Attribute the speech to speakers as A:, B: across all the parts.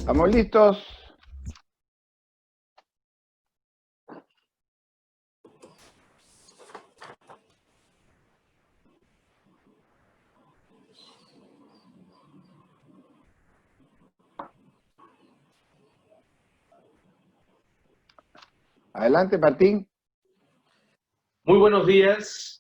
A: ¿Estamos listos? Adelante, Martín.
B: Muy buenos días.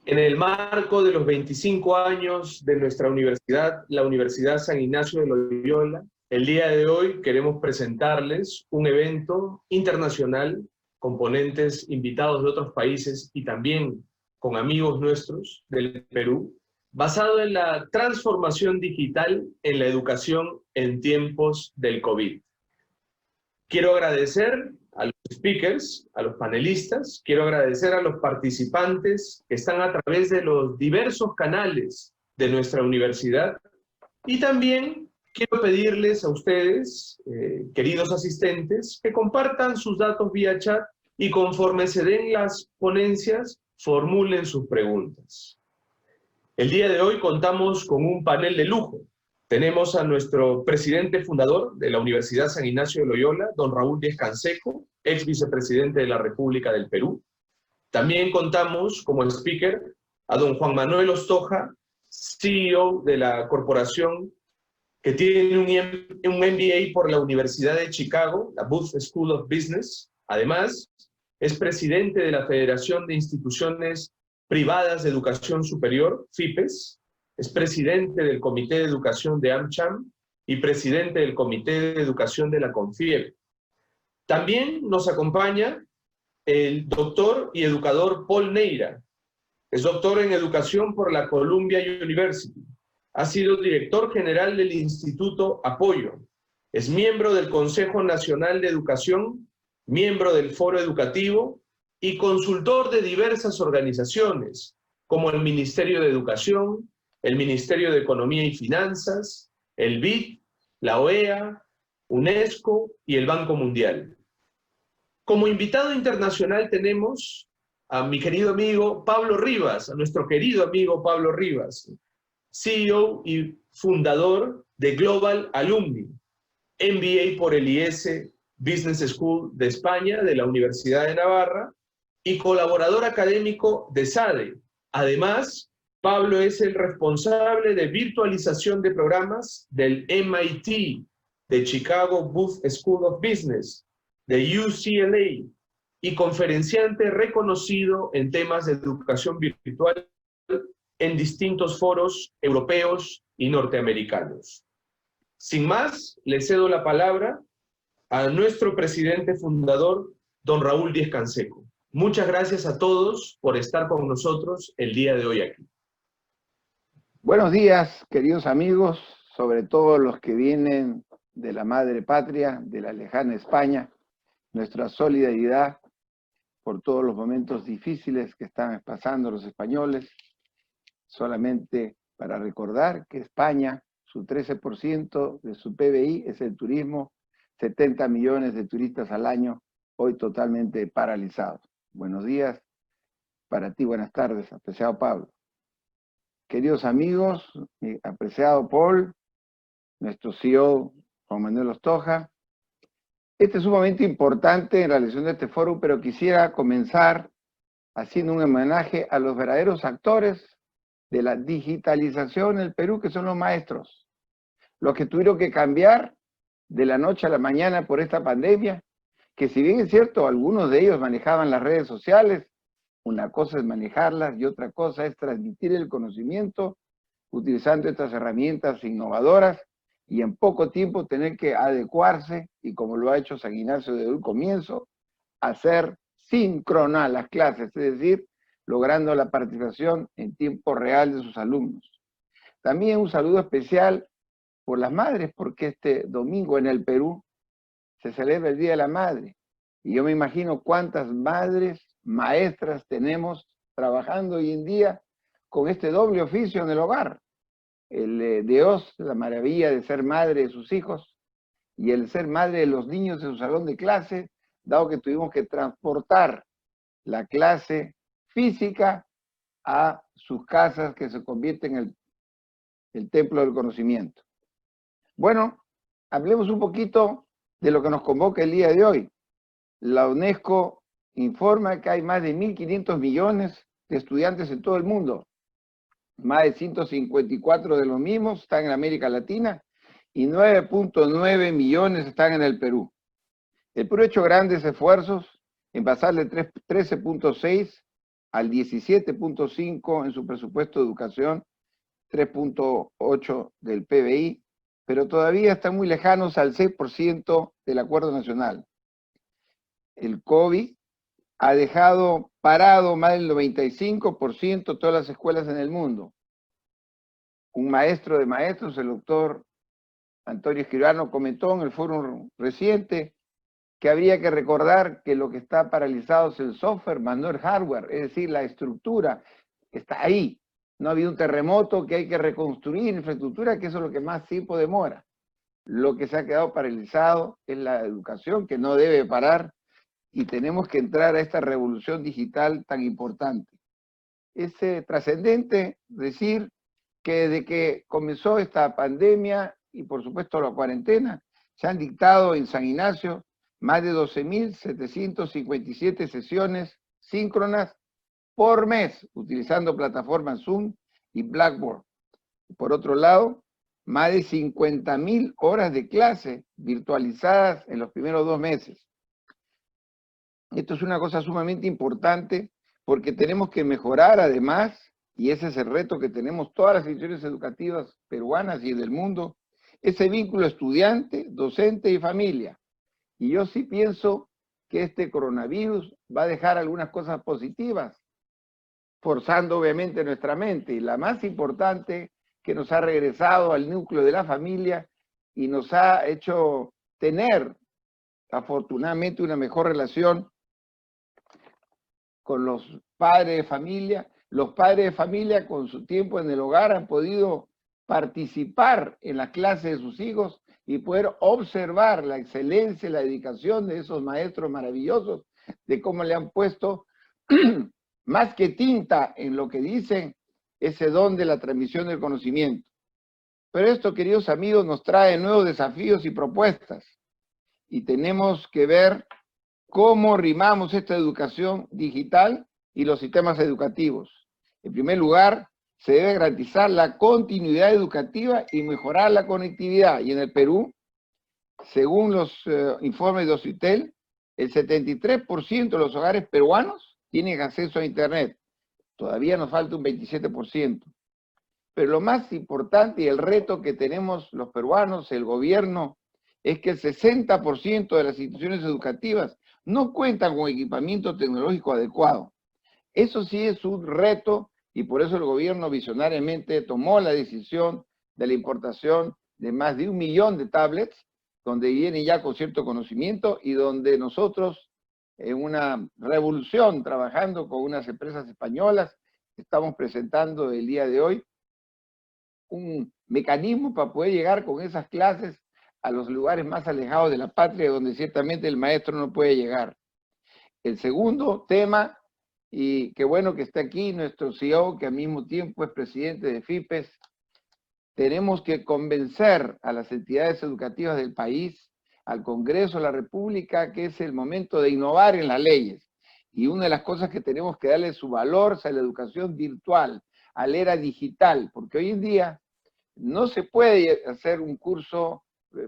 B: En el marco de los 25 años de nuestra universidad, la Universidad San Ignacio de Loyola, el día de hoy queremos presentarles un evento internacional con ponentes invitados de otros países y también con amigos nuestros del Perú, basado en la transformación digital en la educación en tiempos del COVID. Quiero agradecer a los speakers, a los panelistas, quiero agradecer a los participantes que están a través de los diversos canales de nuestra universidad y también quiero pedirles a ustedes, queridos asistentes, que compartan sus datos vía chat y conforme se den las ponencias, formulen sus preguntas. El día de hoy contamos con un panel de lujo. Tenemos a nuestro presidente fundador de la Universidad San Ignacio de Loyola, don Raúl Díez-Canseco, ex vicepresidente de la República del Perú. También contamos como speaker a don Juan Manuel Ostoja, CEO de la corporación que tiene un MBA por la Universidad de Chicago, la Booth School of Business. Además, es presidente de la Federación de Instituciones Privadas de Educación Superior, FIPES, es presidente del Comité de Educación de AmCham y presidente del Comité de Educación de la CONFIEP. También nos acompaña el doctor y educador Paul Neira. Es doctor en Educación por la Columbia University. Ha sido director general del Instituto Apoyo. Es miembro del Consejo Nacional de Educación, miembro del Foro Educativo y consultor de diversas organizaciones, como el Ministerio de Educación, el Ministerio de Economía y Finanzas, el BID, la OEA, UNESCO y el Banco Mundial. Como invitado internacional tenemos a mi querido amigo Pablo Rivas, a nuestro querido amigo Pablo Rivas, CEO y fundador de Global Alumni, MBA por el IES Business School de España, de la Universidad de Navarra, y colaborador académico de SADE. Además, Pablo es el responsable de virtualización de programas del MIT, de Chicago Booth School of Business, de UCLA, y conferenciante reconocido en temas de educación virtual en distintos foros europeos y norteamericanos. Sin más, le cedo la palabra a nuestro presidente fundador, don Raúl Díez-Canseco. Muchas gracias a todos por estar con nosotros el día de hoy aquí.
A: Buenos días, queridos amigos, sobre todo los que vienen de la madre patria, de la lejana España. Nuestra solidaridad por todos los momentos difíciles que están pasando los españoles. Solamente para recordar que España, su 13% de su PBI es el turismo, 70 millones de turistas al año, hoy totalmente paralizados. Buenos días para ti, buenas tardes, apreciado Pablo. Queridos amigos, mi apreciado Paul, nuestro CEO Juan Manuel Ostoja, este es sumamente importante en la realización de este foro, pero quisiera comenzar haciendo un homenaje a los verdaderos actores de la digitalización en el Perú, que son los maestros, los que tuvieron que cambiar de la noche a la mañana por esta pandemia, que si bien es cierto, algunos de ellos manejaban las redes sociales, una cosa es manejarlas y otra cosa es transmitir el conocimiento utilizando estas herramientas innovadoras y en poco tiempo tener que adecuarse, y como lo ha hecho San Ignacio desde el comienzo, hacer síncronas las clases, es decir, logrando la participación en tiempo real de sus alumnos. También un saludo especial por las madres, porque este domingo en el Perú se celebra el Día de la Madre, y yo me imagino cuántas madres, maestras tenemos trabajando hoy en día con este doble oficio en el hogar. El Dios, la maravilla de ser madre de sus hijos, y el ser madre de los niños de su salón de clase, dado que tuvimos que transportar la clase física a sus casas, que se convierten en el templo del conocimiento. Bueno, hablemos un poquito de lo que nos convoca el día de hoy. La UNESCO informa que hay más de 1.500 millones de estudiantes en todo el mundo. Más de 154 de los mismos están en América Latina y 9.9 millones están en el Perú. El Perú ha hecho grandes esfuerzos en pasar de 13.6 al 17.5 en su presupuesto de educación, 3.8 del PBI, pero todavía están muy lejanos al 6% del acuerdo nacional. El COVID ha dejado parado más del 95% todas las escuelas en el mundo. Un maestro de maestros, el doctor Antonio Escribano, comentó en el foro reciente que habría que recordar que lo que está paralizado es el software, más no el hardware, es decir, la estructura está ahí. No ha habido un terremoto que hay que reconstruir infraestructura, que eso es lo que más tiempo demora. Lo que se ha quedado paralizado es la educación, que no debe parar, y tenemos que entrar a esta revolución digital tan importante. Es trascendente decir que desde que comenzó esta pandemia y por supuesto la cuarentena, se han dictado en San Ignacio más de 12.757 sesiones síncronas por mes, utilizando plataformas Zoom y Blackboard. Por otro lado, más de 50.000 horas de clase virtualizadas en los primeros 2 meses. Esto es una cosa sumamente importante porque tenemos que mejorar además, y ese es el reto que tenemos todas las instituciones educativas peruanas y del mundo, ese vínculo estudiante, docente y familia. Y yo sí pienso que este coronavirus va a dejar algunas cosas positivas, forzando obviamente nuestra mente. Y la más importante, que nos ha regresado al núcleo de la familia y nos ha hecho tener, afortunadamente, una mejor relación con los padres de familia. Los padres de familia con su tiempo en el hogar han podido participar en las clases de sus hijos y poder observar la excelencia y la dedicación de esos maestros maravillosos, de cómo le han puesto más que tinta en lo que dicen, ese don de la transmisión del conocimiento. Pero esto, queridos amigos, nos trae nuevos desafíos y propuestas. Y tenemos que ver cómo rimamos esta educación digital y los sistemas educativos. En primer lugar, se debe garantizar la continuidad educativa y mejorar la conectividad. Y en el Perú, según los informes de OCITEL, el 73% de los hogares peruanos tienen acceso a Internet. Todavía nos falta un 27%. Pero lo más importante y el reto que tenemos los peruanos, el gobierno, es que el 60% de las instituciones educativas no cuentan con equipamiento tecnológico adecuado. Eso sí es un reto y por eso el gobierno visionariamente tomó la decisión de la importación de más de 1 millón de tablets, donde vienen ya con cierto conocimiento y donde nosotros, en una revolución, trabajando con unas empresas españolas, estamos presentando el día de hoy un mecanismo para poder llegar con esas clases a los lugares más alejados de la patria, donde ciertamente el maestro no puede llegar. El segundo tema, y qué bueno que está aquí nuestro CEO, que al mismo tiempo es presidente de FIPES, tenemos que convencer a las entidades educativas del país, al Congreso de la República, que es el momento de innovar en las leyes. Y una de las cosas que tenemos que darle su valor es a la educación virtual, a la era digital, porque hoy en día no se puede hacer un curso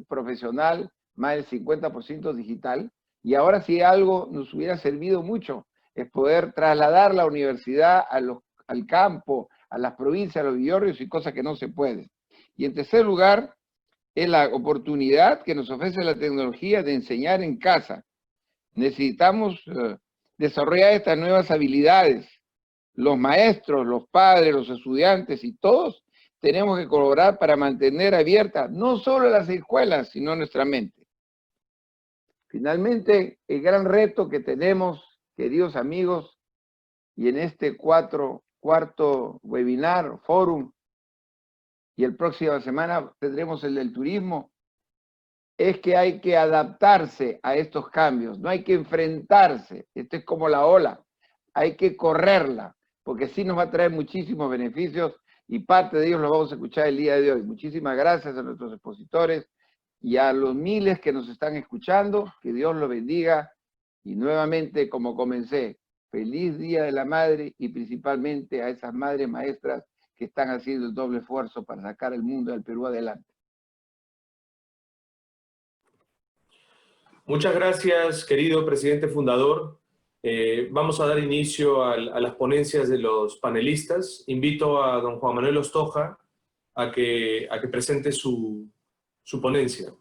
A: profesional más del 50% digital, y ahora si algo nos hubiera servido mucho es poder trasladar la universidad al campo, a las provincias, a los villorrios y cosas que no se pueden. Y en tercer lugar, es la oportunidad que nos ofrece la tecnología de enseñar en casa. Necesitamos desarrollar estas nuevas habilidades. Los maestros, los padres, los estudiantes y todos tenemos que colaborar para mantener abiertas no solo las escuelas, sino nuestra mente. Finalmente, el gran reto que tenemos, queridos amigos, y en este cuarto webinar, fórum, y el próxima semana tendremos el del turismo, es que hay que adaptarse a estos cambios, no hay que enfrentarse, esto es como la ola, hay que correrla, porque sí nos va a traer muchísimos beneficios y parte de ellos los vamos a escuchar el día de hoy. Muchísimas gracias a nuestros expositores y a los miles que nos están escuchando, que Dios los bendiga. Y nuevamente, como comencé, feliz Día de la Madre y principalmente a esas madres maestras que están haciendo el doble esfuerzo para sacar el mundo del Perú adelante.
B: Muchas gracias, querido presidente fundador. Vamos a dar inicio a las ponencias de los panelistas. Invito a don Juan Manuel Ostoja a que presente su ponencia.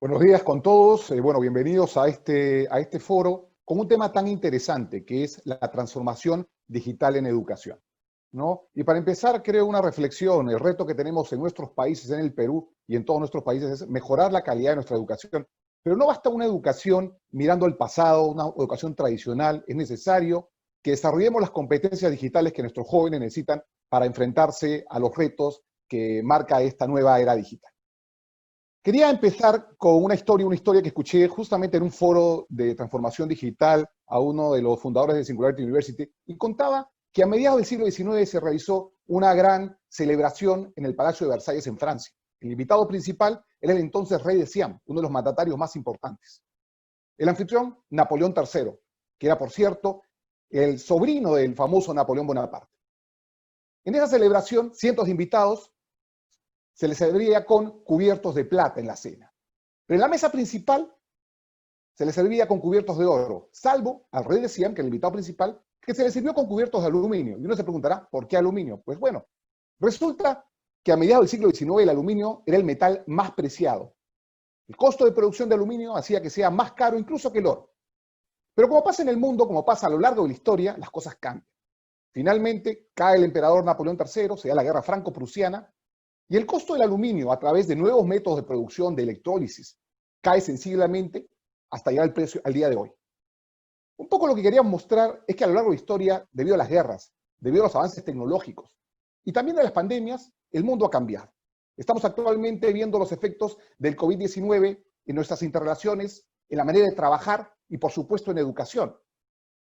C: Buenos días con todos. Bueno, bienvenidos a este foro con un tema tan interesante que es la transformación digital en educación, ¿no? Y para empezar, creo una reflexión. El reto que tenemos en nuestros países, en el Perú y en todos nuestros países, es mejorar la calidad de nuestra educación. Pero no basta una educación mirando al pasado, una educación tradicional. Es necesario que desarrollemos las competencias digitales que nuestros jóvenes necesitan para enfrentarse a los retos que marca esta nueva era digital. Quería empezar con una historia que escuché justamente en un foro de transformación digital a uno de los fundadores de Singularity University, y contaba que a mediados del siglo XIX se realizó una gran celebración en el Palacio de Versalles en Francia. El invitado principal era el entonces rey de Siam, uno de los mandatarios más importantes. El anfitrión, Napoleón III, que era, por cierto, el sobrino del famoso Napoleón Bonaparte. En esa celebración, cientos de invitados se les servía con cubiertos de plata en la cena. Pero en la mesa principal se les servía con cubiertos de oro, salvo al rey de Siam, que era el invitado principal, que se le sirvió con cubiertos de aluminio. Y uno se preguntará, ¿por qué aluminio? Pues bueno, resulta que a mediados del siglo XIX el aluminio era el metal más preciado. El costo de producción de aluminio hacía que sea más caro incluso que el oro. Pero como pasa en el mundo, como pasa a lo largo de la historia, las cosas cambian. Finalmente cae el emperador Napoleón III, se da la guerra franco-prusiana, y el costo del aluminio a través de nuevos métodos de producción de electrólisis cae sensiblemente hasta llegar al precio al día de hoy. Un poco lo que queríamos mostrar es que a lo largo de la historia, debido a las guerras, debido a los avances tecnológicos y también a las pandemias, el mundo ha cambiado. Estamos actualmente viendo los efectos del COVID-19 en nuestras interrelaciones, en la manera de trabajar y, por supuesto, en educación.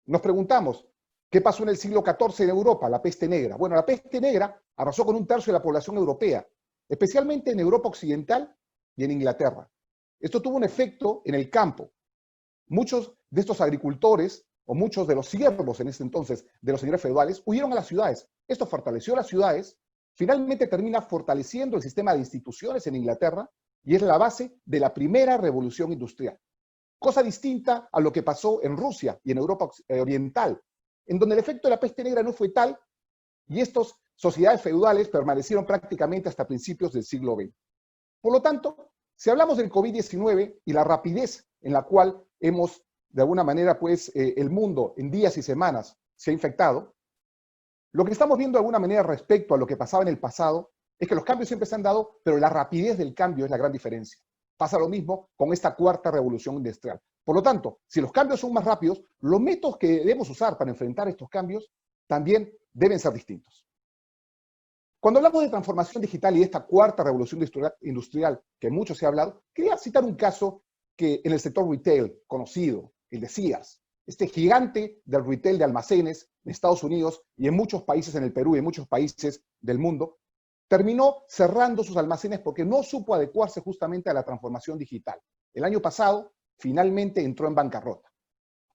C: Nos preguntamos, ¿qué pasó en el siglo XIV en Europa? La peste negra. Bueno, la peste negra arrasó con 1/3 de la población europea, especialmente en Europa Occidental y en Inglaterra. Esto tuvo un efecto en el campo. Muchos de estos agricultores, o muchos de los siervos en ese entonces de los señores feudales, huyeron a las ciudades. Esto fortaleció las ciudades, finalmente termina fortaleciendo el sistema de instituciones en Inglaterra y es la base de la primera revolución industrial. Cosa distinta a lo que pasó en Rusia y en Europa Oriental, en donde el efecto de la peste negra no fue tal y estas sociedades feudales permanecieron prácticamente hasta principios del siglo XX. Por lo tanto, si hablamos del COVID-19 y la rapidez en la cual hemos, de alguna manera, el mundo en días y semanas se ha infectado, lo que estamos viendo de alguna manera respecto a lo que pasaba en el pasado es que los cambios siempre se han dado, pero la rapidez del cambio es la gran diferencia. Pasa lo mismo con esta cuarta revolución industrial. Por lo tanto, si los cambios son más rápidos, los métodos que debemos usar para enfrentar estos cambios también deben ser distintos. Cuando hablamos de transformación digital y de esta cuarta revolución industrial que mucho se ha hablado, quería citar un caso que en el sector retail conocido, el de Sears, este gigante del retail de almacenes en Estados Unidos y en muchos países en el Perú y en muchos países del mundo, terminó cerrando sus almacenes porque no supo adecuarse justamente a la transformación digital. El año pasado, finalmente entró en bancarrota.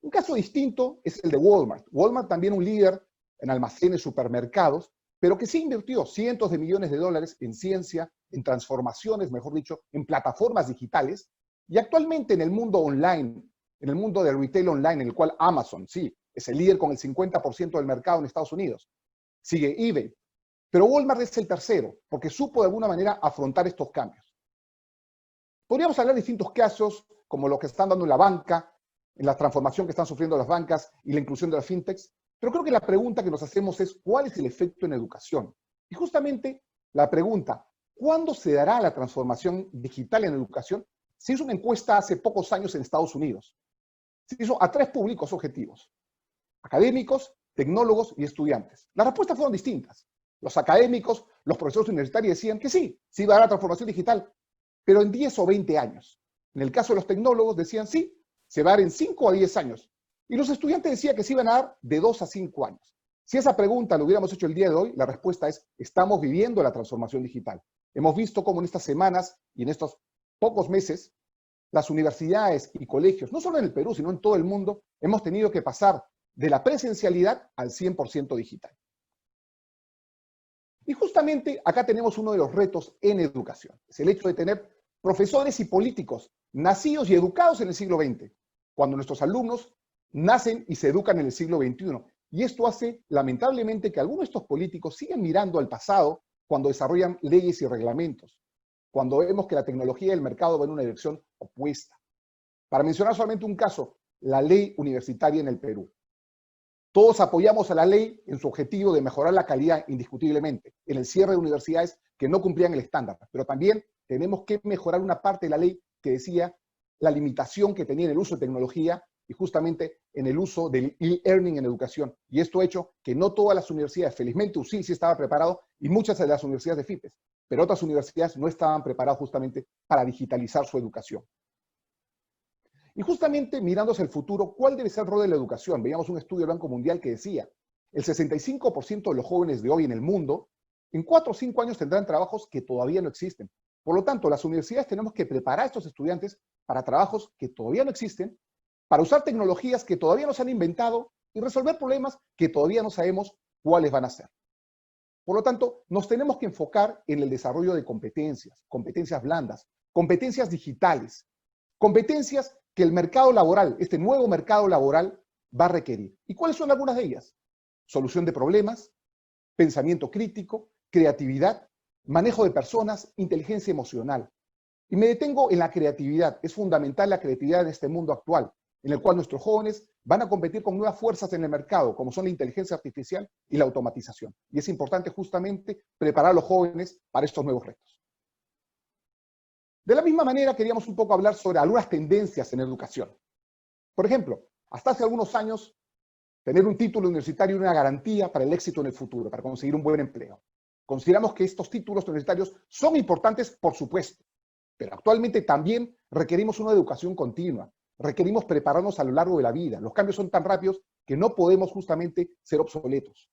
C: Un caso distinto es el de Walmart. Walmart también un líder en almacenes, supermercados, pero que sí invirtió cientos de millones de dólares en ciencia, en transformaciones, mejor dicho, en plataformas digitales, y actualmente en el mundo online, en el mundo del retail online, en el cual Amazon, sí, es el líder con el 50% del mercado en Estados Unidos. Sigue eBay. Pero Walmart es el tercero, porque supo de alguna manera afrontar estos cambios. Podríamos hablar de distintos casos, como los que están dando en la banca, en la transformación que están sufriendo las bancas y la inclusión de las fintechs, pero creo que la pregunta que nos hacemos es, ¿cuál es el efecto en educación? Y justamente la pregunta, ¿cuándo se dará la transformación digital en educación? Se hizo una encuesta hace pocos años en Estados Unidos. Se hizo a 3 públicos objetivos: académicos, tecnólogos y estudiantes. Las respuestas fueron distintas. Los académicos, los profesores universitarios decían que sí va a haber la transformación digital, pero en 10 o 20 años. En el caso de los tecnólogos decían sí, se va a dar en 5 a 10 años. Y los estudiantes decían que se iban a dar de 2 a 5 años. Si esa pregunta lo hubiéramos hecho el día de hoy, la respuesta es, estamos viviendo la transformación digital. Hemos visto cómo en estas semanas y en estos pocos meses, las universidades y colegios, no solo en el Perú, sino en todo el mundo, hemos tenido que pasar de la presencialidad al 100% digital. Y justamente acá tenemos uno de los retos en educación. Es el hecho de tener profesores y políticos nacidos y educados en el siglo XX, cuando nuestros alumnos nacen y se educan en el siglo XXI. Y esto hace, lamentablemente, que algunos de estos políticos sigan mirando al pasado cuando desarrollan leyes y reglamentos, cuando vemos que la tecnología y el mercado van en una dirección opuesta. Para mencionar solamente un caso, la ley universitaria en el Perú. Todos apoyamos a la ley en su objetivo de mejorar la calidad indiscutiblemente, en el cierre de universidades que no cumplían el estándar, pero también tenemos que mejorar una parte de la ley que decía la limitación que tenía en el uso de tecnología y justamente en el uso del e-learning en educación. Y esto ha hecho que no todas las universidades, felizmente UCIL sí estaba preparado y muchas de las universidades de FIPES, pero otras universidades no estaban preparadas justamente para digitalizar su educación. Y justamente mirando hacia el futuro, ¿cuál debe ser el rol de la educación? Veíamos un estudio del Banco Mundial que decía, el 65% de los jóvenes de hoy en el mundo, en 4 o 5 años tendrán trabajos que todavía no existen. Por lo tanto, las universidades tenemos que preparar a estos estudiantes para trabajos que todavía no existen, para usar tecnologías que todavía no se han inventado y resolver problemas que todavía no sabemos cuáles van a ser. Por lo tanto, nos tenemos que enfocar en el desarrollo de competencias, competencias blandas, competencias digitales, competencias que el mercado laboral, este nuevo mercado laboral, va a requerir. ¿Y cuáles son algunas de ellas? Solución de problemas, pensamiento crítico, creatividad, manejo de personas, inteligencia emocional. Y me detengo en la creatividad. Es fundamental la creatividad en este mundo actual, en el cual nuestros jóvenes van a competir con nuevas fuerzas en el mercado, como son la inteligencia artificial y la automatización. Y es importante justamente preparar a los jóvenes para estos nuevos retos. De la misma manera, queríamos un poco hablar sobre algunas tendencias en educación. Por ejemplo, hasta hace algunos años, tener un título universitario era una garantía para el éxito en el futuro, para conseguir un buen empleo. Consideramos que estos títulos universitarios son importantes, por supuesto, pero actualmente también requerimos una educación continua, requerimos prepararnos a lo largo de la vida. Los cambios son tan rápidos que no podemos justamente ser obsoletos.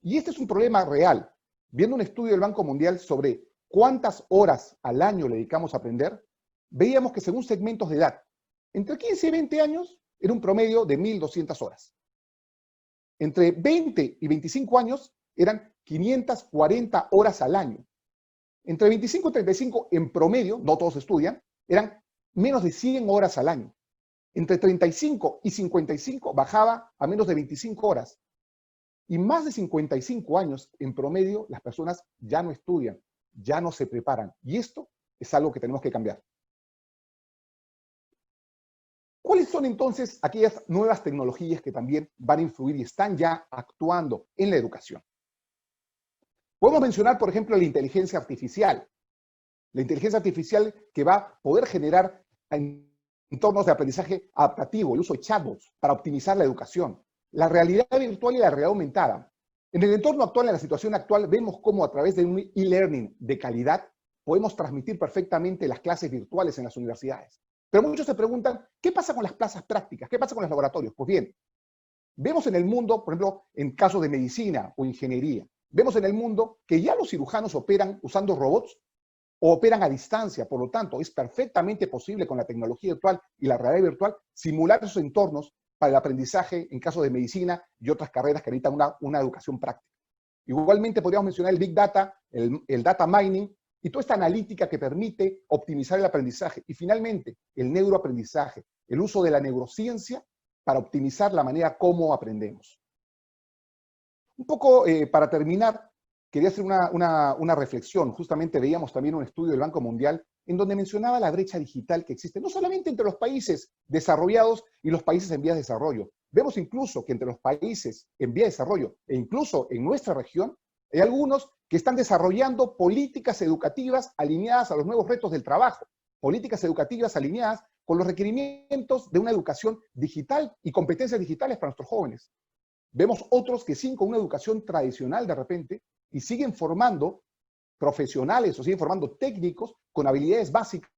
C: Y este es un problema real. Viendo un estudio del Banco Mundial sobre cuántas horas al año le dedicamos a aprender, veíamos que según segmentos de edad, entre 15 y 20 años era un promedio de 1.200 horas. Entre 20 y 25 años eran 540 horas al año. Entre 25 y 35 en promedio, no todos estudian, eran menos de 100 horas al año. Entre 35 y 55 bajaba a menos de 25 horas. Y más de 55 años en promedio las personas ya no estudian, ya no se preparan. Y esto es algo que tenemos que cambiar. ¿Cuáles son entonces aquellas nuevas tecnologías que también van a influir y están ya actuando en la educación? Podemos mencionar, por ejemplo, la inteligencia artificial. La inteligencia artificial que va a poder generar entornos de aprendizaje adaptativo, el uso de chatbots para optimizar la educación. La realidad virtual y la realidad aumentada. En el entorno actual, en la situación actual, vemos cómo a través de un e-learning de calidad podemos transmitir perfectamente las clases virtuales en las universidades. Pero muchos se preguntan, ¿qué pasa con las plazas prácticas? ¿Qué pasa con los laboratorios? Pues bien, vemos en el mundo, por ejemplo, en casos de medicina o ingeniería, vemos en el mundo que ya los cirujanos operan usando robots o operan a distancia. Por lo tanto, es perfectamente posible con la tecnología virtual y la realidad virtual simular esos entornos para el aprendizaje en caso de medicina y otras carreras que necesitan una educación práctica. Igualmente podríamos mencionar el Big Data, el Data Mining y toda esta analítica que permite optimizar el aprendizaje. Y finalmente, el neuroaprendizaje, el uso de la neurociencia para optimizar la manera como aprendemos. Un poco para terminar, quería hacer una reflexión. Justamente veíamos también un estudio del Banco Mundial en donde mencionaba la brecha digital que existe, no solamente entre los países desarrollados y los países en vías de desarrollo. Vemos incluso que entre los países en vías de desarrollo e incluso en nuestra región, hay algunos que están desarrollando políticas educativas alineadas a los nuevos retos del trabajo, políticas educativas alineadas con los requerimientos de una educación digital y competencias digitales para nuestros jóvenes. Vemos otros que siguen con una educación tradicional de repente y siguen formando profesionales o siguen formando técnicos con habilidades básicas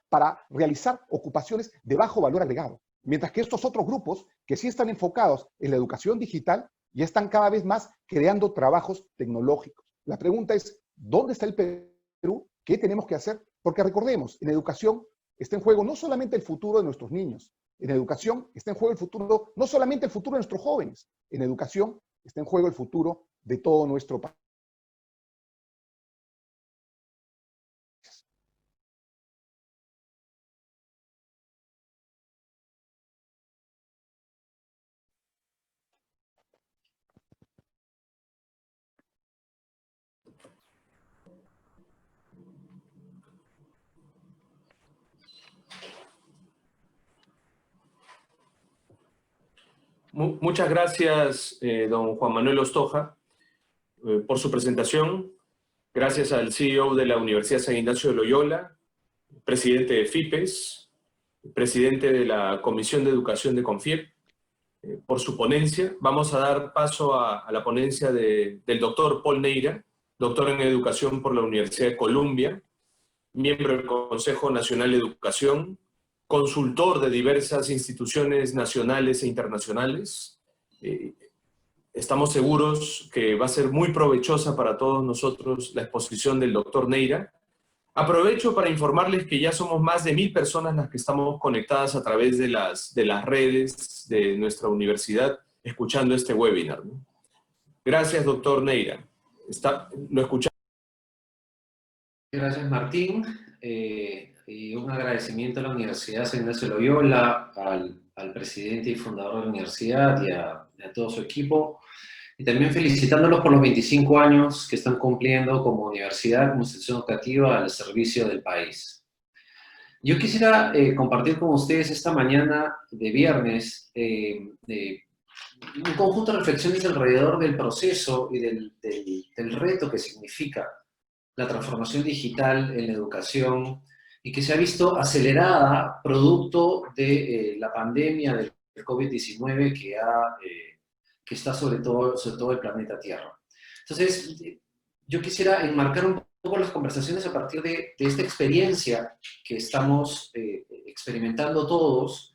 C: para realizar ocupaciones de bajo valor agregado. Mientras que estos otros grupos, que sí están enfocados en la educación digital, ya están cada vez más creando trabajos tecnológicos. La pregunta es, ¿dónde está el Perú? ¿Qué tenemos que hacer? Porque recordemos, en educación está en juego no solamente el futuro de nuestros niños, en educación está en juego el futuro, no solamente el futuro de nuestros jóvenes, en educación está en juego el futuro de todo nuestro país.
B: Muchas gracias, don Juan Manuel Ostoja, por su presentación. Gracias al CEO de la Universidad San Ignacio de Loyola, presidente de FIPES, presidente de la Comisión de Educación de CONFIEP, por su ponencia. Vamos a dar paso a la ponencia del doctor Paul Neira, doctor en Educación por la Universidad de Columbia, miembro del Consejo Nacional de Educación, consultor de diversas instituciones nacionales e internacionales. Estamos seguros que va a ser muy provechosa para todos nosotros la exposición del doctor Neira. Aprovecho para informarles que ya somos más de 1000 personas las que estamos conectadas a través de las redes de nuestra universidad escuchando este webinar, ¿no? Gracias, doctor Neira. Lo escuchamos.
D: Gracias, Martín. Y un agradecimiento a la Universidad San Ignacio de Loyola, al presidente y fundador de la universidad y a todo su equipo. Y también felicitándolos por los 25 años que están cumpliendo como universidad, como institución educativa al servicio del país. Yo quisiera compartir con ustedes esta mañana de viernes un conjunto de reflexiones alrededor del proceso y del reto que significa la transformación digital en la educación y que se ha visto acelerada producto de la pandemia del COVID-19 que está sobre todo el planeta Tierra. Entonces, yo quisiera enmarcar un poco las conversaciones a partir de esta experiencia que estamos experimentando todos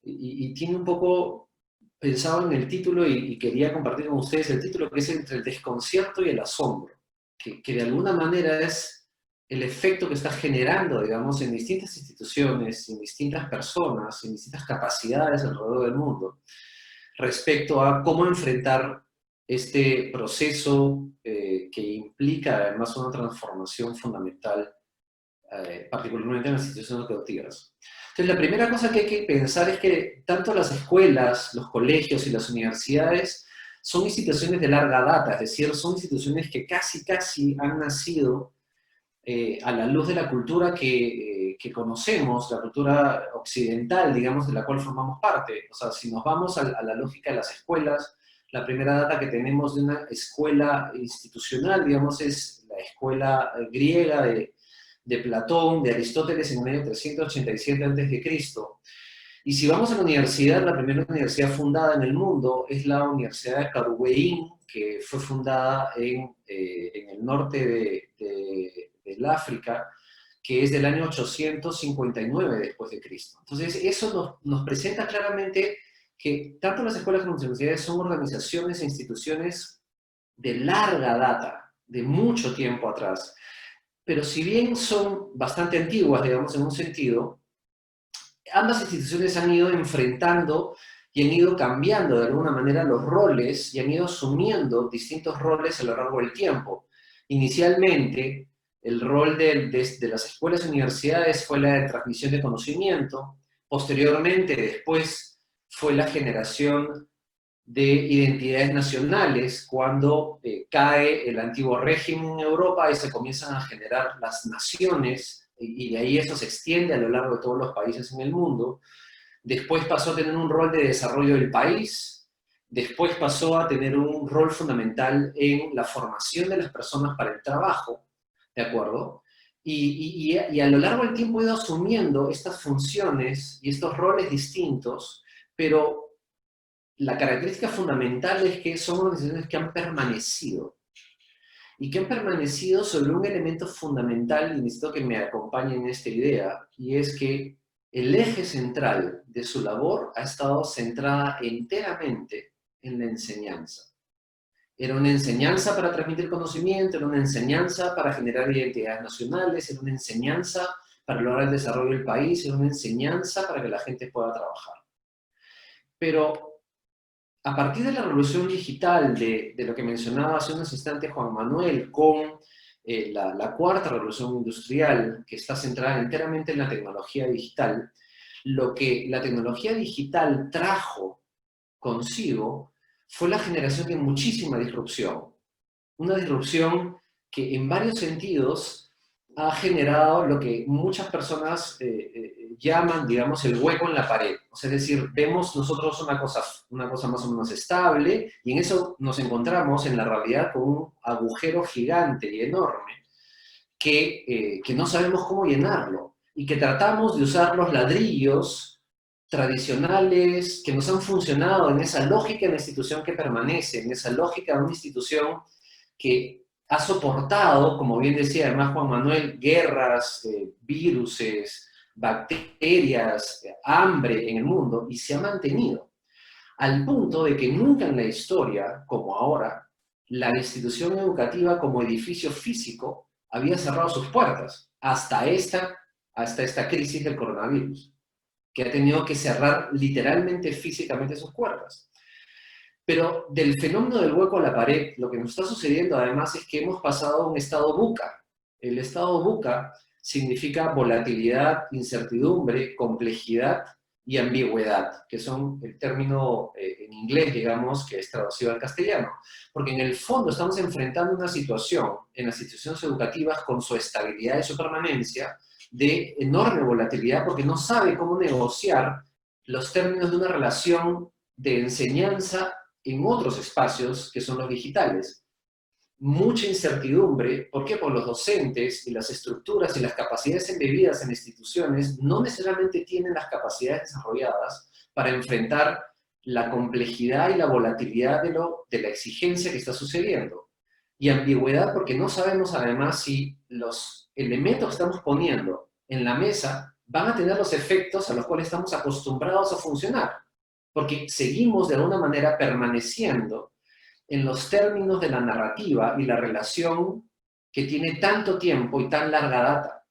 D: y tiene un poco pensado en el título y quería compartir con ustedes el título que es Entre el desconcierto y el asombro, que de alguna manera es el efecto que está generando, digamos, en distintas instituciones, en distintas personas, en distintas capacidades alrededor del mundo, respecto a cómo enfrentar este proceso que implica además una transformación fundamental, particularmente en las instituciones educativas. Entonces, la primera cosa que hay que pensar es que tanto las escuelas, los colegios y las universidades son instituciones de larga data, es decir, son instituciones que casi han nacido a la luz de la cultura que conocemos, la cultura occidental, digamos, de la cual formamos parte. O sea, si nos vamos a la lógica de las escuelas, la primera data que tenemos de una escuela institucional, digamos, es la escuela griega de Platón, de Aristóteles en el año 387 a.C. Y si vamos a la universidad, la primera universidad fundada en el mundo es la Universidad de Caruweiin, que fue fundada en el norte del África, que es del año 859 después de Cristo. Entonces, eso nos presenta claramente que tanto las escuelas como las universidades son organizaciones e instituciones de larga data, de mucho tiempo atrás. Pero si bien son bastante antiguas, digamos, en un sentido, ambas instituciones han ido enfrentando y han ido cambiando de alguna manera los roles y han ido asumiendo distintos roles a lo largo del tiempo. Inicialmente, el rol de las escuelas y universidades fue la de transmisión de conocimiento. Posteriormente, después, fue la generación de identidades nacionales, cuando cae el antiguo régimen en Europa y se comienzan a generar las naciones, y de ahí eso se extiende a lo largo de todos los países en el mundo. Después pasó a tener un rol de desarrollo del país, después pasó a tener un rol fundamental en la formación de las personas para el trabajo, ¿de acuerdo? Y a lo largo del tiempo he ido asumiendo estas funciones y estos roles distintos, pero la característica fundamental es que son organizaciones que han permanecido, y que han permanecido sobre un elemento fundamental, y necesito que me acompañen en esta idea, y es que el eje central de su labor ha estado centrada enteramente en la enseñanza. Era una enseñanza para transmitir conocimiento, era una enseñanza para generar identidades nacionales, era una enseñanza para lograr el desarrollo del país, era una enseñanza para que la gente pueda trabajar. Pero a partir de la revolución digital, de lo que mencionaba hace unos instantes Juan Manuel, con la cuarta revolución industrial, que está centrada enteramente en la tecnología digital, lo que la tecnología digital trajo consigo fue la generación de muchísima disrupción. Una disrupción que en varios sentidos ha generado lo que muchas personas llaman, digamos, el hueco en la pared. O sea, es decir, vemos nosotros una cosa más o menos estable y en eso nos encontramos en la realidad con un agujero gigante y enorme que no sabemos cómo llenarlo y que tratamos de usar los ladrillos tradicionales que nos han funcionado en esa lógica de la institución que permanece, en esa lógica de una institución que ha soportado, como bien decía además Juan Manuel, guerras, viruses, bacterias, hambre en el mundo, y se ha mantenido, al punto de que nunca en la historia, como ahora, la institución educativa como edificio físico había cerrado sus puertas, hasta esta crisis del coronavirus, que ha tenido que cerrar literalmente, físicamente sus puertas. Pero del fenómeno del hueco a la pared, lo que nos está sucediendo además es que hemos pasado a un estado VUCA. El estado VUCA significa volatilidad, incertidumbre, complejidad y ambigüedad, que son el término en inglés, digamos, que es traducido al castellano. Porque en el fondo estamos enfrentando una situación en las instituciones educativas con su estabilidad y su permanencia, de enorme volatilidad porque no sabe cómo negociar los términos de una relación de enseñanza en otros espacios que son los digitales. Mucha incertidumbre, ¿por qué? Por los docentes y las estructuras y las capacidades embebidas en instituciones no necesariamente tienen las capacidades desarrolladas para enfrentar la complejidad y la volatilidad de la exigencia que está sucediendo. Y ambigüedad porque no sabemos además si los elementos que estamos poniendo en la mesa van a tener los efectos a los cuales estamos acostumbrados a funcionar, porque seguimos de alguna manera permaneciendo en los términos de la narrativa y la relación que tiene tanto tiempo y tan larga data.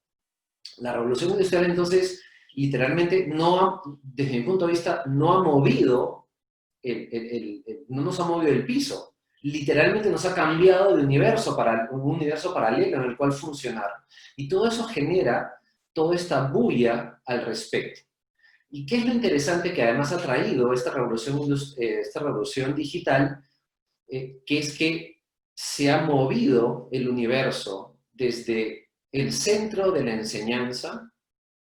D: La revolución industrial entonces literalmente desde mi punto de vista, no ha movido no nos ha movido el piso. Literalmente nos ha cambiado de universo para un universo paralelo en el cual funcionar. Y todo eso genera toda esta bulla al respecto. ¿Y qué es lo interesante que además ha traído esta revolución digital? Que es que se ha movido el universo desde el centro de la enseñanza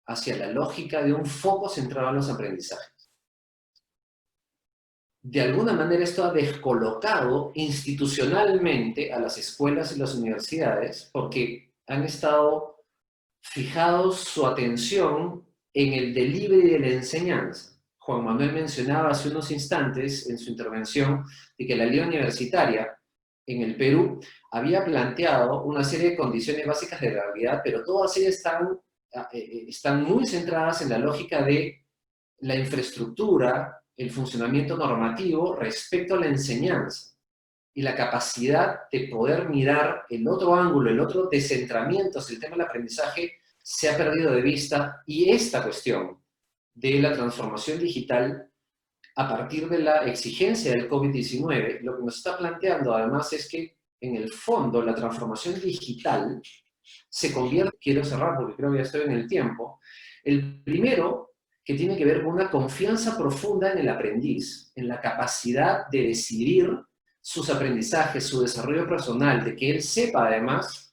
D: hacia la lógica de un foco centrado en los aprendizajes. De alguna manera esto ha descolocado institucionalmente a las escuelas y las universidades porque han estado fijados su atención en el delivery de la enseñanza. Juan Manuel mencionaba hace unos instantes en su intervención de que la ley universitaria en el Perú había planteado una serie de condiciones básicas de realidad, pero todas ellas están muy centradas en la lógica de la infraestructura, el funcionamiento normativo respecto a la enseñanza y la capacidad de poder mirar el otro ángulo, el otro descentramiento hacia el tema del aprendizaje se ha perdido de vista, y esta cuestión de la transformación digital a partir de la exigencia del COVID-19, lo que nos está planteando además es que en el fondo la transformación digital se convierte, quiero cerrar porque creo que ya estoy en el tiempo, el primero que tiene que ver con una confianza profunda en el aprendiz, en la capacidad de decidir sus aprendizajes, su desarrollo personal, de que él sepa además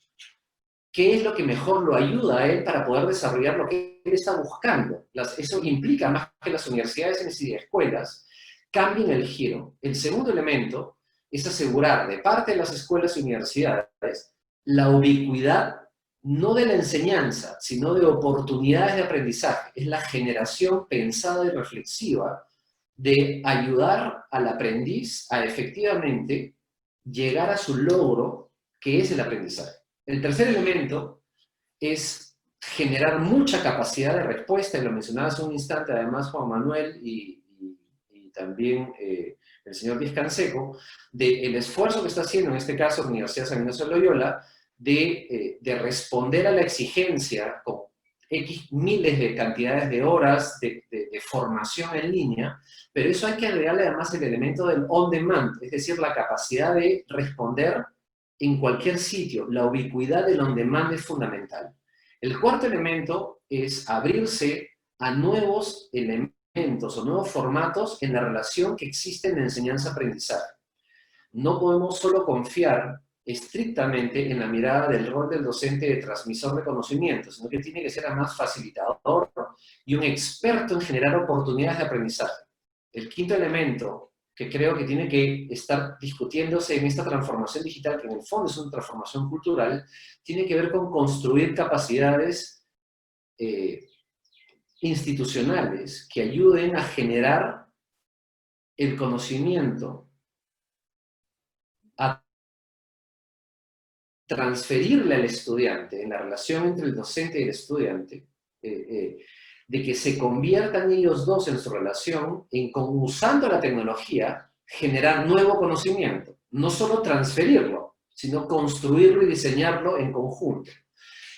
D: qué es lo que mejor lo ayuda a él para poder desarrollar lo que él está buscando. Eso implica más que las universidades y escuelas cambien el giro. El segundo elemento es asegurar de parte de las escuelas y universidades la ubicuidad no de la enseñanza, sino de oportunidades de aprendizaje. Es la generación pensada y reflexiva de ayudar al aprendiz a efectivamente llegar a su logro, que es el aprendizaje. El tercer elemento es generar mucha capacidad de respuesta, y lo mencionaba hace un instante además Juan Manuel y también el señor Díaz Canseco, del esfuerzo que está haciendo en este caso la Universidad San Ignacio de Loyola de responder a la exigencia con X miles de cantidades de horas de formación en línea, pero eso hay que agregarle además el elemento del on demand, es decir, la capacidad de responder en cualquier sitio. La ubicuidad del on demand es fundamental. El cuarto elemento es abrirse a nuevos elementos o nuevos formatos en la relación que existe en la enseñanza-aprendizaje. No podemos solo confiar estrictamente en la mirada del rol del docente de transmisor de conocimientos, sino que tiene que ser además facilitador y un experto en generar oportunidades de aprendizaje. El quinto elemento que creo que tiene que estar discutiéndose en esta transformación digital, que en el fondo es una transformación cultural, tiene que ver con construir capacidades institucionales que ayuden a generar el conocimiento, a transferirle al estudiante en la relación entre el docente y el estudiante, de que se conviertan ellos dos en su relación, usando la tecnología, generar nuevo conocimiento. No solo transferirlo, sino construirlo y diseñarlo en conjunto.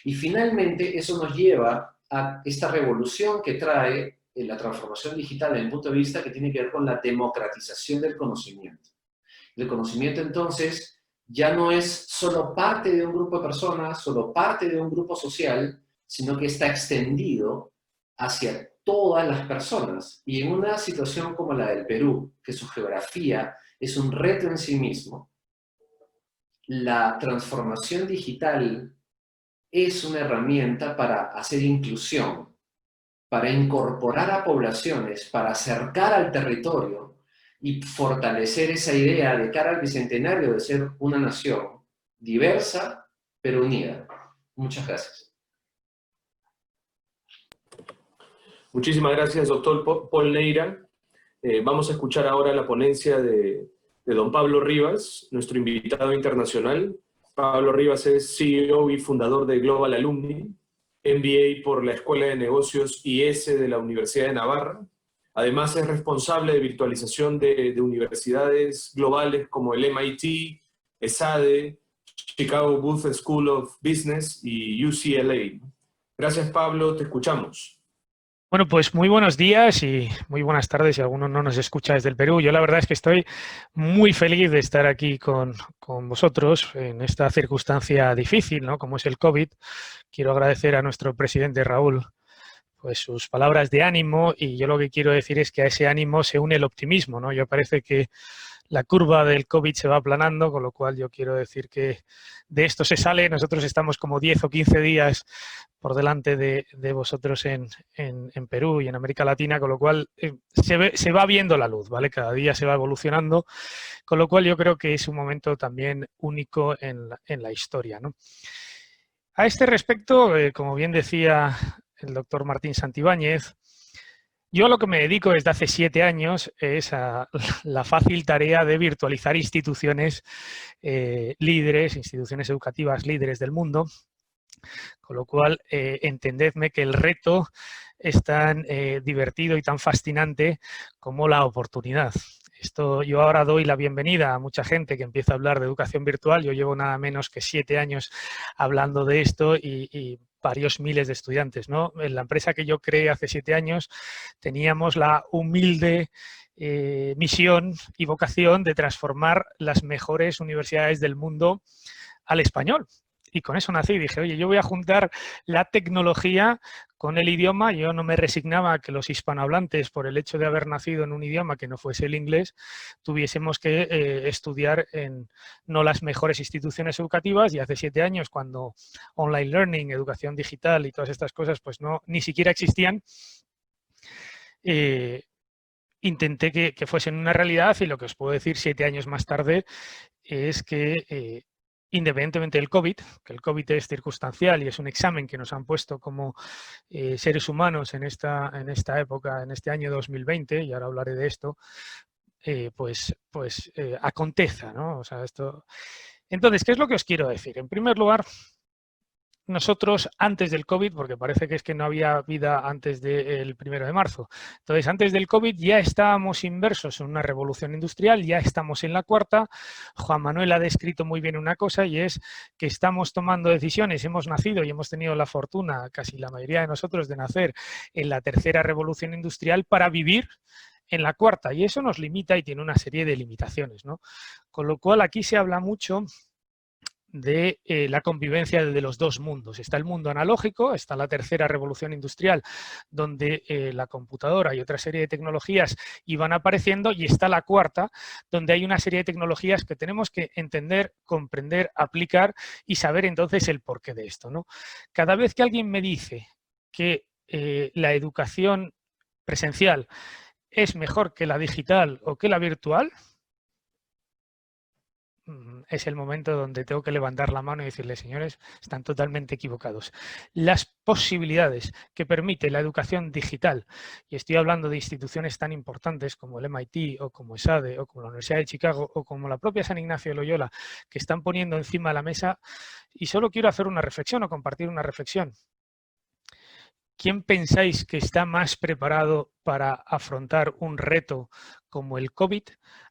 D: Y finalmente eso nos lleva a esta revolución que trae la transformación digital desde el punto de vista que tiene que ver con la democratización del conocimiento. El conocimiento entonces ya no es solo parte de un grupo de personas, solo parte de un grupo social, sino que está extendido hacia todas las personas. Y en una situación como la del Perú, que su geografía es un reto en sí mismo, la transformación digital es una herramienta para hacer inclusión, para incorporar a poblaciones, para acercar al territorio y fortalecer esa idea de cara al bicentenario de ser una nación diversa, pero unida. Muchas gracias.
B: Muchísimas gracias, doctor Paul Neira. Vamos a escuchar ahora la ponencia de don Pablo Rivas, nuestro invitado internacional. Pablo Rivas es CEO y fundador de Global Alumni, MBA por la Escuela de Negocios IS de la Universidad de Navarra. Además es responsable de virtualización de universidades globales como el MIT, ESADE, Chicago Booth School of Business y UCLA. Gracias, Pablo, te escuchamos.
E: Bueno, pues muy buenos días y muy buenas tardes si alguno no nos escucha desde el Perú. Yo la verdad es que estoy muy feliz de estar aquí con vosotros en esta circunstancia difícil, ¿no? Como es el COVID. Quiero agradecer a nuestro presidente Raúl pues sus palabras de ánimo, y yo lo que quiero decir es que a ese ánimo se une el optimismo, ¿no? Yo parece que la curva del COVID se va aplanando, con lo cual yo quiero decir que de esto se sale. Nosotros estamos como 10 o 15 días por delante de vosotros en Perú y en América Latina, con lo cual se va viendo la luz, ¿vale? Cada día se va evolucionando, con lo cual yo creo que es un momento también único en la historia, ¿no? A este respecto, como bien decía el doctor Martín Santibáñez, yo a lo que me dedico desde hace 7 años es a la fácil tarea de virtualizar instituciones líderes, instituciones educativas líderes del mundo, con lo cual entendedme que el reto es tan divertido y tan fascinante como la oportunidad. Yo ahora doy la bienvenida a mucha gente que empieza a hablar de educación virtual. Yo llevo nada menos que 7 años hablando de esto y varios miles de estudiantes, ¿no? En la empresa que yo creé hace 7 años teníamos la humilde misión y vocación de transformar las mejores universidades del mundo al español. Y con eso nací y dije, oye, yo voy a juntar la tecnología con el idioma. Yo no me resignaba a que los hispanohablantes, por el hecho de haber nacido en un idioma que no fuese el inglés, tuviésemos que estudiar en no las mejores instituciones educativas. Y hace 7 años, cuando online learning, educación digital y todas estas cosas, pues no, ni siquiera existían, intenté que fuesen una realidad. Y lo que os puedo decir 7 años más tarde es que independientemente del COVID, que el COVID es circunstancial y es un examen que nos han puesto como seres humanos en esta época, en este año 2020, y ahora hablaré de esto, pues aconteza, ¿no? O sea, esto. Entonces, ¿qué es lo que os quiero decir? En primer lugar, nosotros antes del COVID, porque parece que es que no había vida antes del 1 de marzo. Entonces, antes del COVID ya estábamos inmersos en una revolución industrial, ya estamos en la cuarta. Juan Manuel ha descrito muy bien una cosa y es que estamos tomando decisiones. Hemos nacido y hemos tenido la fortuna, casi la mayoría de nosotros, de nacer en la tercera revolución industrial para vivir en la cuarta. Y eso nos limita y tiene una serie de limitaciones, ¿no? Con lo cual aquí se habla mucho de la convivencia de los dos mundos. Está el mundo analógico, está la tercera revolución industrial, donde la computadora y otra serie de tecnologías iban apareciendo, y está la cuarta, donde hay una serie de tecnologías que tenemos que entender, comprender, aplicar y saber entonces el porqué de esto, ¿no? Cada vez que alguien me dice que la educación presencial es mejor que la digital o que la virtual, es el momento donde tengo que levantar la mano y decirle, señores, están totalmente equivocados. Las posibilidades que permite la educación digital, y estoy hablando de instituciones tan importantes como el MIT o como ESADE o como la Universidad de Chicago o como la propia San Ignacio de Loyola, que están poniendo encima de la mesa, y solo quiero hacer una reflexión o compartir una reflexión. ¿Quién pensáis que está más preparado para afrontar un reto como el COVID?